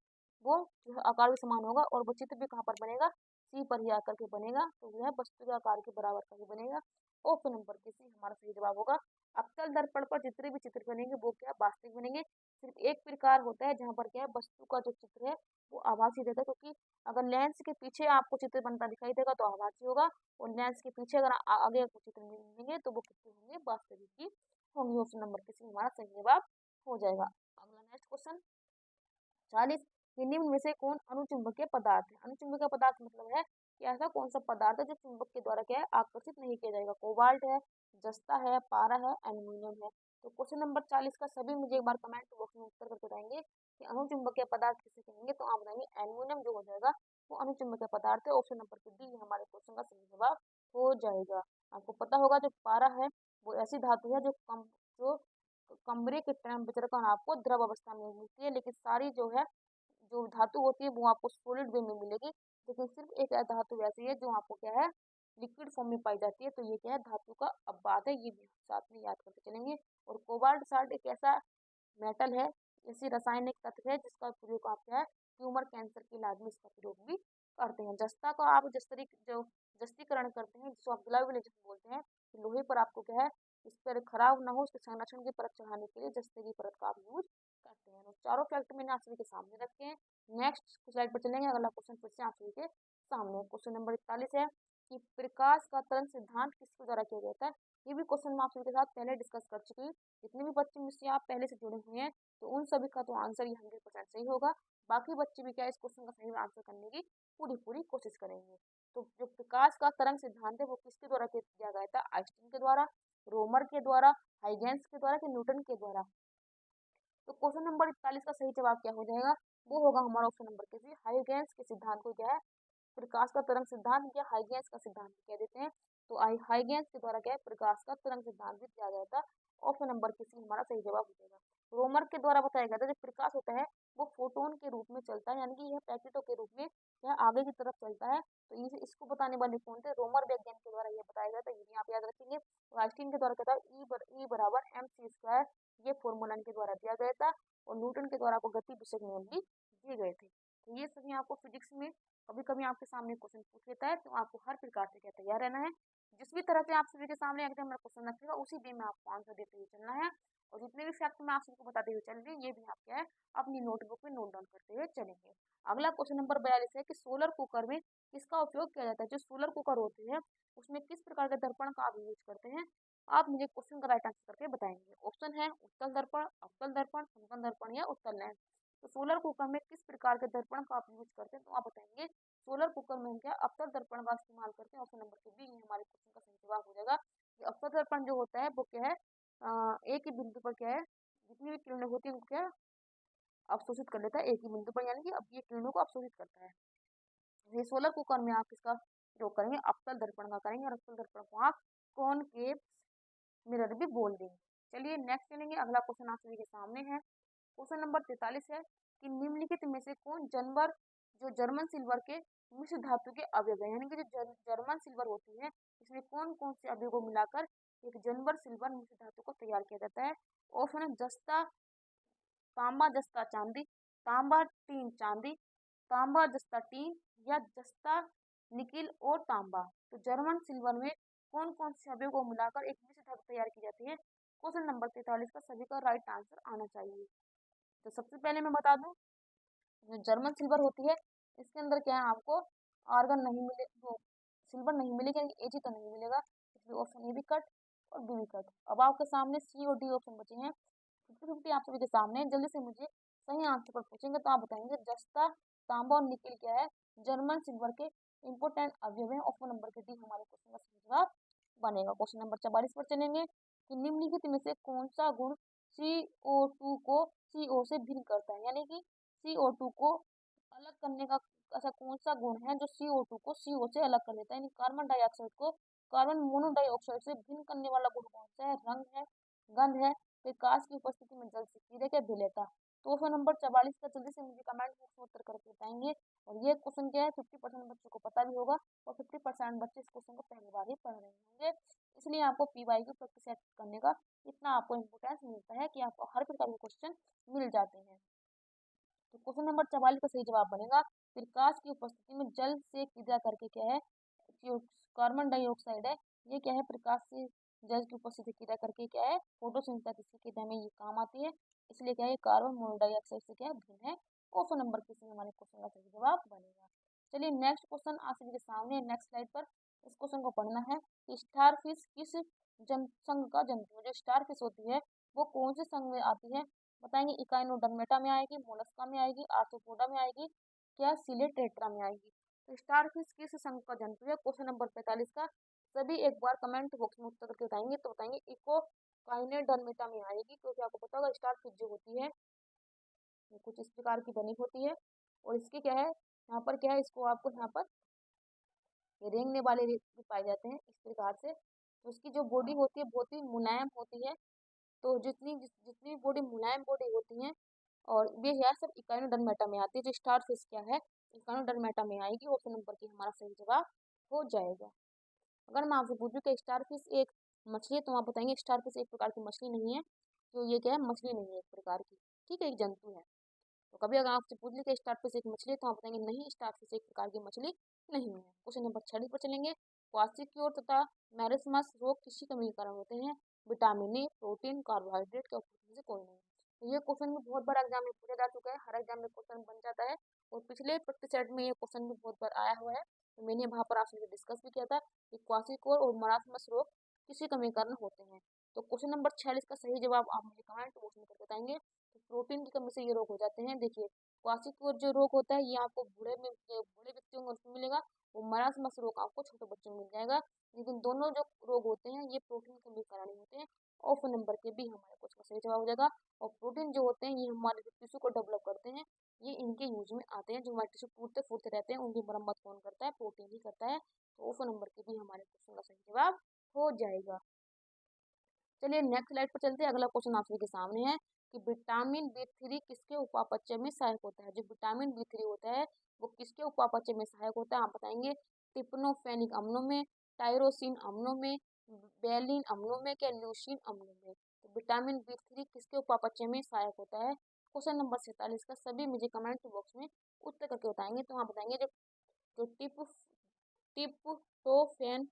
वो जो है आकार में समान होगा और वो चित्र भी कहाँ पर बनेगा सी पर ही आकर के बनेगा। तो यह वस्तु के आकार के बराबर का ही बनेगा। ऑप्शन नंबर के सी हमारा सही जवाब होगा। अवतल दर्पण पर जितने भी चित्र बनेंगे वो क्या वास्तविक बनेंगे। सिर्फ एक प्रकार होता है जहाँ पर क्या है वस्तु का जो चित्र है वो आभासी रहता है, क्योंकि अगर लेंस के पीछे आपको चित्र बनता दिखाई देगा तो आभासी होगा और लेंस के पीछे अगर आगे आपको चित्र मिलेंगे तो वो कितने होंगे वास्तविक ही होंगे। ऑप्शन नंबर किसी हमारा सही जवाब हो जाएगा। अगला नेक्स्ट क्वेश्चन 40 कि निम्न में से कौन अनुचुंबकीय पदार्थ है। अनुचुंबकीय पदार्थ मतलब है कि ऐसा कौन सा पदार्थ है जो चुंबक के द्वारा क्या है आकर्षित नहीं किया जाएगा। कोबाल्ट है, जस्ता है, पारा है, एल्यूमिनियम है। तो क्वेश्चन नंबर 40 का सभी मुझे एक बार कमेंट बॉक्स में उत्तर करके बताएंगे कि अनुचुंबकीय पदार्थ किसे कहेंगे। तो आप बताएंगे एल्यूमिनियम जो हो जाएगा वो अनुचुंबकीय पदार्थ है। ऑप्शन नंबर डी हमारे क्वेश्चन का सही जवाब हो जाएगा। आपको पता होगा जो पारा है वो ऐसी धातु है जो कमरे के टेम्परेचर का आपको द्रव अवस्था में मिलती है, लेकिन सारी जो धातु होती है वो आपको सॉलिड वे में मिलेगी। लेकिन सिर्फ एक धातु ऐसी है जो आपको क्या है लिक्विड फॉर्म में पाई जाती है। तो ये क्या है धातु का अपवाद है, ये भी साथ में याद करते चलेंगे। और कोबाल्ट साल्ट एक ऐसा मेटल है, ऐसी रासायनिक तत्व है जिसका प्रयोग आप क्या है ट्यूमर कैंसर के इलाज में इसका प्रयोग भी करते हैं। जस्ता का आप जस्तीकरण करते हैं जिसको आप ग्लैविलेशन बोलते हैं। लोहे पर आपको क्या है इस पर खराब ना हो इसके संरक्षण की परत चढ़ाने के लिए जस्ते की परत का आप यूज करते हैं। तो चारों फैक्ट मैंने आप सभी के सामने रखे हैं। नेक्स्ट स्लाइड पर चलेंगे। अगला क्वेश्चन फिर से आप सभी के सामने क्वेश्चन नंबर 41 है कि प्रकाश का तरंग सिद्धांत किसके द्वारा किया जाता है। ये भी क्वेश्चन मैं आप सभी के साथ पहले डिस्कस कर चुकी हूँ। जितने भी बच्चे मुझसे आप पहले से जुड़े हुए हैं तो उन सभी का तो आंसर ये 100% सही होगा। बाकी बच्चे भी क्या इस क्वेश्चन का सही आंसर करने की पूरी कोशिश करेंगे। तो जो प्रकाश का तरंग सिद्धांत है वो किसके द्वारा किया गया था। आइंस्टीन के द्वारा, रोमर के द्वारा, हाइगेंस के द्वारा कि न्यूटन के द्वारा। तो क्वेश्चन नंबर 41 का सही जवाब क्या हो जाएगा, वो होगा हमारा ऑप्शन नंबर के सी, हाइगेंस के सिद्धांत को क्या है प्रकाश का तरंग सिद्धांत या हाइगेंस का सिद्धांत कह देते हैं। तो हाइगेंस के द्वारा क्या है प्रकाश का तरंग सिद्धांत भी दिया गया था। ऑप्शन नंबर के सी हमारा सही जवाब हो जाएगा। रोमर के द्वारा बताया गया था जब प्रकाश होता है वो फोटोन के रूप में चलता है, यानी कि यह पैकेटों के रूप में यह आगे की तरफ चलता है। तो इसको बताने वाले कौन थे, रोमर वैज्ञानिक के द्वारा यह बताया गया था, ये भी आप याद रखेंगे। आइंस्टीन के द्वारा क्या था, ई बराबर एम सी स्क्वायर, ये फॉर्मूला इनके द्वारा दिया गया था। और न्यूटन के द्वारा को गति विषयक नियम भी दिए गए थे। तो ये सभी आपको फिजिक्स में कभी कभी आपके सामने क्वेश्चन पूछ लेता है, तो आपको हर प्रकार से क्या तैयार रहना है। जिस भी तरह से आप सभी के सामने एग्जाम में क्वेश्चन रखेगा उसी वे में आपको आंसर देते हुए चलना है। और जितने भी फैक्ट मैं आप सबको बताते हुए चल रही हूँ ये भी आप क्या है अपनी नोटबुक में नोट डाउन करते हुए चलेंगे। अगला क्वेश्चन नंबर 42 है कि सोलर कुकर में किसका उपयोग किया जाता है। जो सोलर कुकर होते हैं उसमें किस प्रकार के दर्पण का आप यूज करते हैं। आप मुझे क्वेश्चन का राइट आंसर करके बताएंगे। ऑप्शन है उत्तल दर्पण, अवतल दर्पण, समतल दर्पण या उत्तल लेंस। तो सोलर कुकर में किस प्रकार के दर्पण का आप यूज करते हैं, तो आप बताएंगे सोलर कुकर में हम क्या अवतल दर्पण का इस्तेमाल करते हैं। ऑप्शन नंबर के बी हमारे क्वेश्चन का सही जवाब हो जाएगा। कि अवतल दर्पण जो होता है वो क्या है एक ही बिंदु पर क्या है जितनी भी किरणें होती है उनको क्या अवशोषित कर लेता है एक ही बिंदु पर, यानी कि अब ये किरणों को अवशोषित करता है। ये सोलर कुकर में आप किसका प्रयोग करेंगे, अवतल दर्पण का करेंगे। और अवतल दर्पण को आप कॉनकेव मिरर भी बोल देंगे। चलिए नेक्स्ट चलेंगे। अगला क्वेश्चन आप सभी के सामने है। क्वेश्चन नंबर 43 है कि निम्नलिखित में से कौन जानवर जो जर्मन सिल्वर के मिश्र धातु के अवयव है, यानी कि जो जर्मन सिल्वर होती है इसमें कौन कौन से अवयव को मिलाकर एक जनवर सिल्वर मिश्र धातु को तैयार किया जाता है। ऑप्शन है जस्ता, तांबा जस्ता चांदी, तांबा टीन चांदी, तांबा जस्ता टीन या जस्ता निकिल और तांबा। तो जर्मन सिल्वर में कौन कौन से अवयव को मिलाकर एक मिश्र धातु तैयार की जाती है। क्वेश्चन नंबर 43 का सभी का राइट आंसर आना चाहिए। तो सबसे पहले मैं बता दूं जो जर्मन सिल्वर होती है इसके अंदर क्या है आपको आर्गन नहीं मिले, वो सिल्वर नहीं मिलेगा, एजी तो नहीं मिलेगा, इसलिए ऑप्शन ए भी कट और बी भी कट। अब आपके सामने सी और डी ऑप्शन बचे हैं। 50-50 आप सभी के सामने है। जल्दी से मुझे सही आंसर पर पूछेंगे तो आप बताएंगे जस्ता, तांबा और निकिल क्या है जर्मन सिल्वर के इंपोर्टेंट अवयव है। ऑप्शन नंबर के डी हमारे क्वेश्चन का सही जवाब बनेगा। क्वेश्चन नंबर 44 पर चलेंगे कि निम्नलिखित में से कौन सा गुण CO2 को CO से भिन्न करता है, यानी कि CO2 को अलग करने का ऐसा कौन सा गुण है जो CO2 को CO से अलग कर देता है, यानी कार्बन डाइऑक्साइड को कार्बन मोनोडाइऑक्साइड से भिन्न करने वाला गुण कौन सा है। रंग है, गंध है, प्रकाश की उपस्थिति में जल से कीड़े के विलेयता। तो ऑप्शन नंबर 44 का जल्दी से मुझे कमेंट बॉक्स में उत्तर करके बताएंगे। और ये क्वेश्चन क्या है 50% बच्चों को पता भी होगा और 50% बच्चे इस क्वेश्चन को पहली बार ही पढ़ रहे होंगे, इसलिए आपको PY की प्रैक्टिस करने का इतना आपको इम्पोर्टेंस मिलता है कि आपको हर प्रकार के क्वेश्चन मिल जाते हैं। तो क्वेश्चन नंबर 44 का सही जवाब बनेगा प्रकाश की उपस्थिति में जल से क्रिया करके क्या है जो कार्बन डाइऑक्साइड है ये क्या है प्रकाश से जल की उपस्थिति क्रिया करके क्या है फोटोसिंथेसिस की क्रिया में ये काम आती है, इसलिए क्या है कार्बन मोनोडाइऑक्साइड से क्या भिन्न है। ऑप्शन नंबर किसी हमारे क्वेश्चन का सही जवाब बनेगा। चलिए नेक्स्ट क्वेश्चन आप सभी के सामने नेक्स्ट स्लाइड पर इस क्वेश्चन को पढ़ना है कि स्टार फिश किस संघ का जंतु है। जो स्टार फिश होती है वो कौन से संघ में आती है, बताएंगे इकाइनोडर्मेटा में आएगी, मोलस्का में आएगी, आर्थ्रोपोडा में आएगी, क्या सिलेटेट्रा में आएगी। तो स्टारफिश किस संघ का जंतु है। क्वेश्चन नंबर 45 का सभी एक बार कमेंट बॉक्स में उत्तर करके बताएंगे। तो बताएंगे इकोकाइनेडर्मेटा में आएगी, क्योंकि आपको पता होगा स्टारफिश जो होती है ये कुछ इस प्रकार की बनी होती है और इसके क्या है यहाँ पर क्या है इसको आपको यहाँ पर ये रेंगने वाले भी पाए जाते हैं इस प्रकार से। तो उसकी जो बॉडी होती है बहुत ही मुलायम होती है। तो जितनी बॉडी मुलायम बॉडी होती है और वे यह सब इकाइनोडर्मेटा में आती है। जो स्टार फिश क्या है इकाइनोडर्मेटा में आएगी। ऑप्शन नंबर की हमारा सही जवाब हो जाएगा। अगर मैं आपसे पूछूं कि स्टार फिश एक मछली है तो आप बताएंगे स्टार फिश एक प्रकार की मछली नहीं है। तो ये क्या है मछली नहीं है एक प्रकार की, ठीक है एक जंतु है। तो कभी अगर आपसे पूछ ली कि स्टार फिश एक मछली है तो आप बताएंगे नहीं स्टार फिश एक प्रकार की मछली नहीं है। क्वेश्चन नंबर 46 पर चलेंगे। क्वासिक्योर तथा मैरिस्मस रोग किसी का कारण होते हैं। विटामिन ए, प्रोटीन, कार्बोहाइड्रेट के ऑप्शन से कोई नहीं। तो ये क्वेश्चन भी बहुत बार एग्जाम में पूछा जा चुका है, हर एग्जाम में क्वेश्चन बन जाता है और पिछले प्रैक्टिस सेट में ये क्वेश्चन भी बहुत बार आया हुआ है। तो मैंने वहाँ पर आपसे डिस्कस भी किया था कि क्वासिकोर और मरासमस रोग किसी कमी के कारण होते हैं। तो क्वेश्चन नंबर 46 का सही जवाब आप मुझे कमेंट बॉक्स में करके बताएंगे। तो प्रोटीन की कमी से ये रोग हो जाते हैं। देखिए, क्वासिकोर जो रोग होता है ये आपको बूढ़े व्यक्तियों में उसमें मिलेगा और मरासमस रोग आपको छोटे बच्चों में मिल जाएगा। लेकिन दोनों जो रोग होते हैं ये प्रोटीन कमी के कारण ही होते हैं। ऑप्शन नंबर के भी हमारे क्वेश्चन का सही जवाब हो जाएगा। और प्रोटीन जो होते हैं ये हमारे टिश्यू को डेवलप करते हैं, ये इनके यूज में आते हैं। जो हमारे टिश्यू टूटते फूटते रहते हैं उनकी मरम्मत कौन करता है? प्रोटीन ही करता है। तो ऑप्शन नंबर के भी हमारे क्वेश्चन का सही जवाब हो जाएगा। चलिए नेक्स्ट स्लाइड पर चलते हैं। अगला क्वेश्चन आप सभी के सामने है कि विटामिन बी3 किसके उपापचय में सहायक होता है? जो विटामिन बी3 होता है वो किसके उपापचय में सहायक होता है? आप बताएंगे ट्रिप्टोफैनिक अम्लों में, टायरोसिन अम्लों में, वेलिन अम्लों में, क्या ल्यूसीन अम्लों में? तो विटामिन बी3 किसके उपापचय में सहायक होता है? क्वेश्चन नंबर 47 का सभी मुझे कमेंट बॉक्स में उत्तर करके बताएंगे। तो आप बताएंगे जो टिप्टोफैन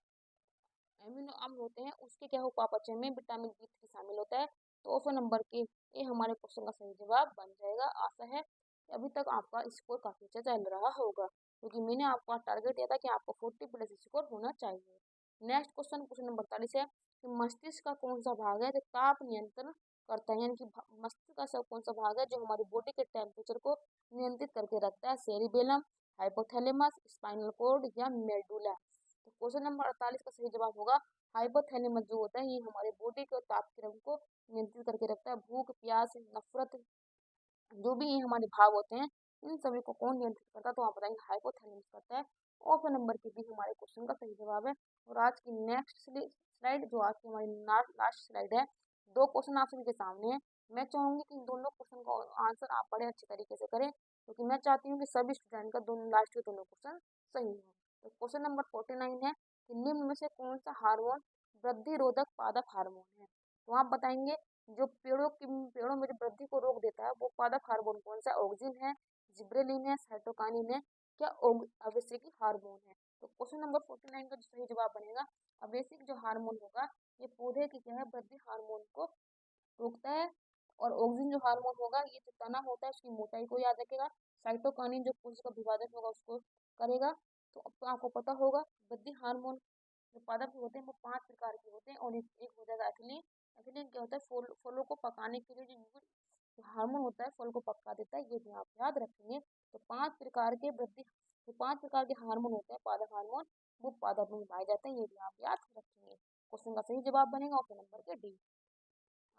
एमिनो अम्ल होते हैं उसके क्या उपापचय में विटामिन बी3 शामिल होता है? तो ऑप्शन नंबर के ए हमारे क्वेश्चन का सही जवाब बन जाएगा। आशा है कि अभी तक आपका स्कोर काफी अच्छा चल रहा होगा, क्योंकि मैंने आपका टारगेट दिया था कि आपको 40+ स्कोर होना चाहिए। नेक्स्ट क्वेश्चन, क्वेश्चन नंबर 48 है कि मस्तिष्क का कौन सा भाग है जो ताप नियंत्रण करता है? यानी कि मस्तिष्क का सब कौन सा भाग है जो हमारी बॉडी के टेम्परेचर को नियंत्रित करके रखता है? सेरिबेलम, हाइपोथैलेमस, स्पाइनल कोर्ड या मेडुला? तो क्वेश्चन नंबर 48 का सही जवाब होगा हाइपोथैलेमस। जो होता है ये हमारे बॉडी के ताप क्रम को नियंत्रित करके रखता है। भूख, प्यास, नफरत, जो भी ये हमारे भाव होते हैं इन सभी को कौन नियंत्रित करता है? तो आप बताएंगे हाइपोथैलेमस करता है। ऑप्शन नंबर के भी हमारे क्वेश्चन का सही जवाब है। और आज की नेक्स्ट स्लाइड, जो आज की हमारी लास्ट स्लाइड है, दो क्वेश्चन आप सभी के सामने है। मैं चाहूंगी कि इन दोनों क्वेश्चन का आंसर आप बड़े अच्छे तरीके से करें, क्योंकि मैं चाहती हूँ कि सभी स्टूडेंट का दोनों लास्ट के दोनों क्वेश्चन सही हो। तो क्वेश्चन नंबर 49 है कि निम्न में से कौन सा हार्मोन वृद्धि रोधक पादप हार्मोन है? तो आप बताएंगे जो पेड़ों में जो वृद्धि को रोक देता है वो पादप हार्मोन कौन सा? ऑक्सिन है, जिब्रेलिन है, साइटोकाइनिन है, क्या अवेसिक हार्मोन है? तो क्वेश्चन नंबर 49 का जो सही जवाब बनेगा अवेसिक जो हार्मोन होगा ये पौधे की क्या है? वृद्धि हार्मोन को रोकता है। और ऑक्सिन जो हार्मोन होगा ये जो तना होता है उसकी मोटाई को याद रखेगा। साइटोकाइनिन जो कोशिका का विभाजन होगा उसको करेगा। तो अब तो आपको पता होगा वृद्धि हार्मोन जो पादप होते हैं वो 5 प्रकार के होते हैं। और एक हो जाएगा एथिलीन। एथिलीन क्या होता है? फलों को पकाने के लिए जो हार्मोन होता है फल को पका देता है, ये भी आप याद रखेंगे। तो 5 प्रकार के हार्मोन होते हैं पादप हार्मोन, वो पादप में पाए जाते हैं, ये भी आप याद रखेंगे। क्वेश्चन का सही जवाब बनेगा ऑप्शन नंबर के डी।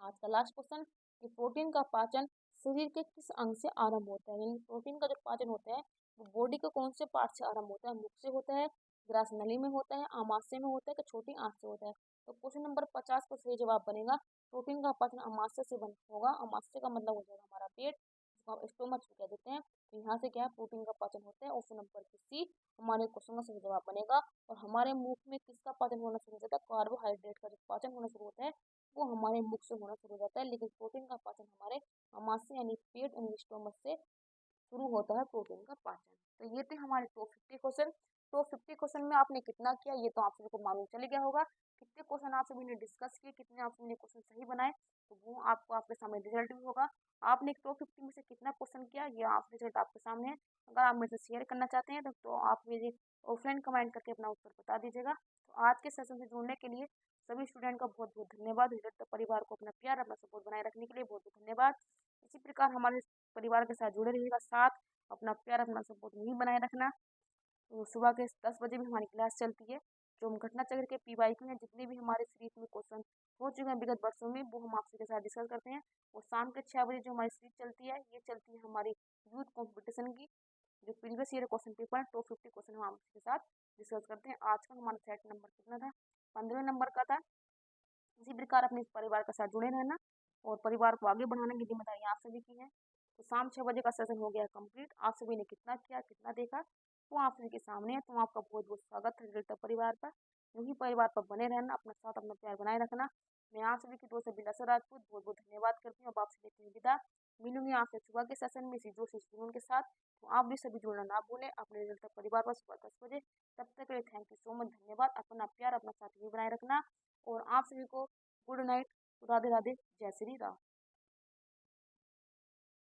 आज का लास्ट क्वेश्चन कि प्रोटीन का पाचन शरीर के किस अंग से आरंभ होता है? यानी प्रोटीन का जो पाचन होता है वो बॉडी के कौन से पार्ट से आरंभ होता है? मुख से होता है, ग्रास नली में होता है, आमाशय में होता है, कि छोटी आंत से होता है? तो क्वेश्चन नंबर 50 का सही जवाब बनेगा प्रोटीन का पाचन आमाशय से बन होगा। आमाशय का मतलब हो जाएगा हमारा पेट, जिसको हम स्टोमच भी कह देते हैं। तो यहाँ से क्या है? प्रोटीन का पाचन होता है। ऑप्शन नंबर सी हमारे क्वेश्चन का सही जवाब बनेगा। और हमारे मुख में किसका पाचन होना शुरू हो जाता है? कार्बोहाइड्रेट का जो पाचन होना शुरू होता है वो हमारे मुख से होना शुरू हो जाता है। लेकिन प्रोटीन का पाचन हमारे आमाशय यानी पेट यानी स्टोमच से शुरू होता है प्रोटीन का पाचन। तो ये थे हमारे टॉप 50 क्वेश्चन। तो 50 क्वेश्चन में आपने कितना किया ये तो आप सभी को मालूम चल गया होगा। कितने क्वेश्चन आप सभी ने डिस्कस किए, कितने आप सभी ने क्वेश्चन सही बनाए, तो वो आपको आपके सामने रिजल्ट भी होगा। आपने टॉप 50 में से कितना क्वेश्चन किया ये आप रिजल्ट आपके सामने है। अगर आप मेरे से शेयर करना चाहते हैं तो आप मुझे ऑफलाइन कमेंट करके अपना उत्तर बता दीजिएगा। तो आज के सेशन से जुड़ने के लिए सभी स्टूडेंट का बहुत बहुत धन्यवाद। रिजल्ट परिवार को अपना प्यार अपना सपोर्ट बनाए रखने के लिए बहुत बहुत धन्यवाद। इसी प्रकार हमारे परिवार के साथ जुड़े रहिएगा, साथ अपना प्यार अपना सपोर्ट नहीं बनाए रखना। तो सुबह के 10 बजे भी हमारी क्लास चलती है, जो हम घटना चक्र के PYQ हैं, जितने भी हमारे सीरीज में क्वेश्चन हो चुके हैं विगत वर्षों में वो हम आपके साथ डिस्कस करते हैं। और शाम के 6 बजे जो हमारी सीरीज चलती है ये चलती है हमारी यूथ कंपटीशन की, जो प्रीवियस ईयर क्वेश्चन पेपर है टॉप 50 क्वेश्चन हम आपके साथ डिस्कस करते हैं। आज का हमारा सेट नंबर कितना था? 15 नंबर का था। इसी प्रकार अपने परिवार के साथ जुड़े रहना और परिवार को आगे बढ़ाने की जिम्मेदारी आप सभी की है। तो शाम 6 बजे का सेशन हो गया कंप्लीट। आप सभी ने कितना किया कितना देखा वो आप सभी के सामने है। तो आपका बहुत बहुत स्वागत है रिजल्ट परिवार पर। यूँ परिवार पर बने रहना, अपना साथ अपना प्यार बनाए रखना। मैं आप सभी की दोस्त अभिलाषा राजपूत बहुत बहुत धन्यवाद करती हूँ। अब आपसे लेती हूँ विदा। मिलूंगी आपसे सुबह के सेशन में इसी जोश जुनून के साथ। तो आप भी सभी जुड़ना ना भूलें अपने रिजल्ट परिवार पर सुबह 10 बजे। तब तक के लिए थैंक यू सो मच, धन्यवाद। अपना प्यार अपना साथ भी बनाए रखना और आप सभी को गुड नाइट। राधे राधे। जय श्री राम।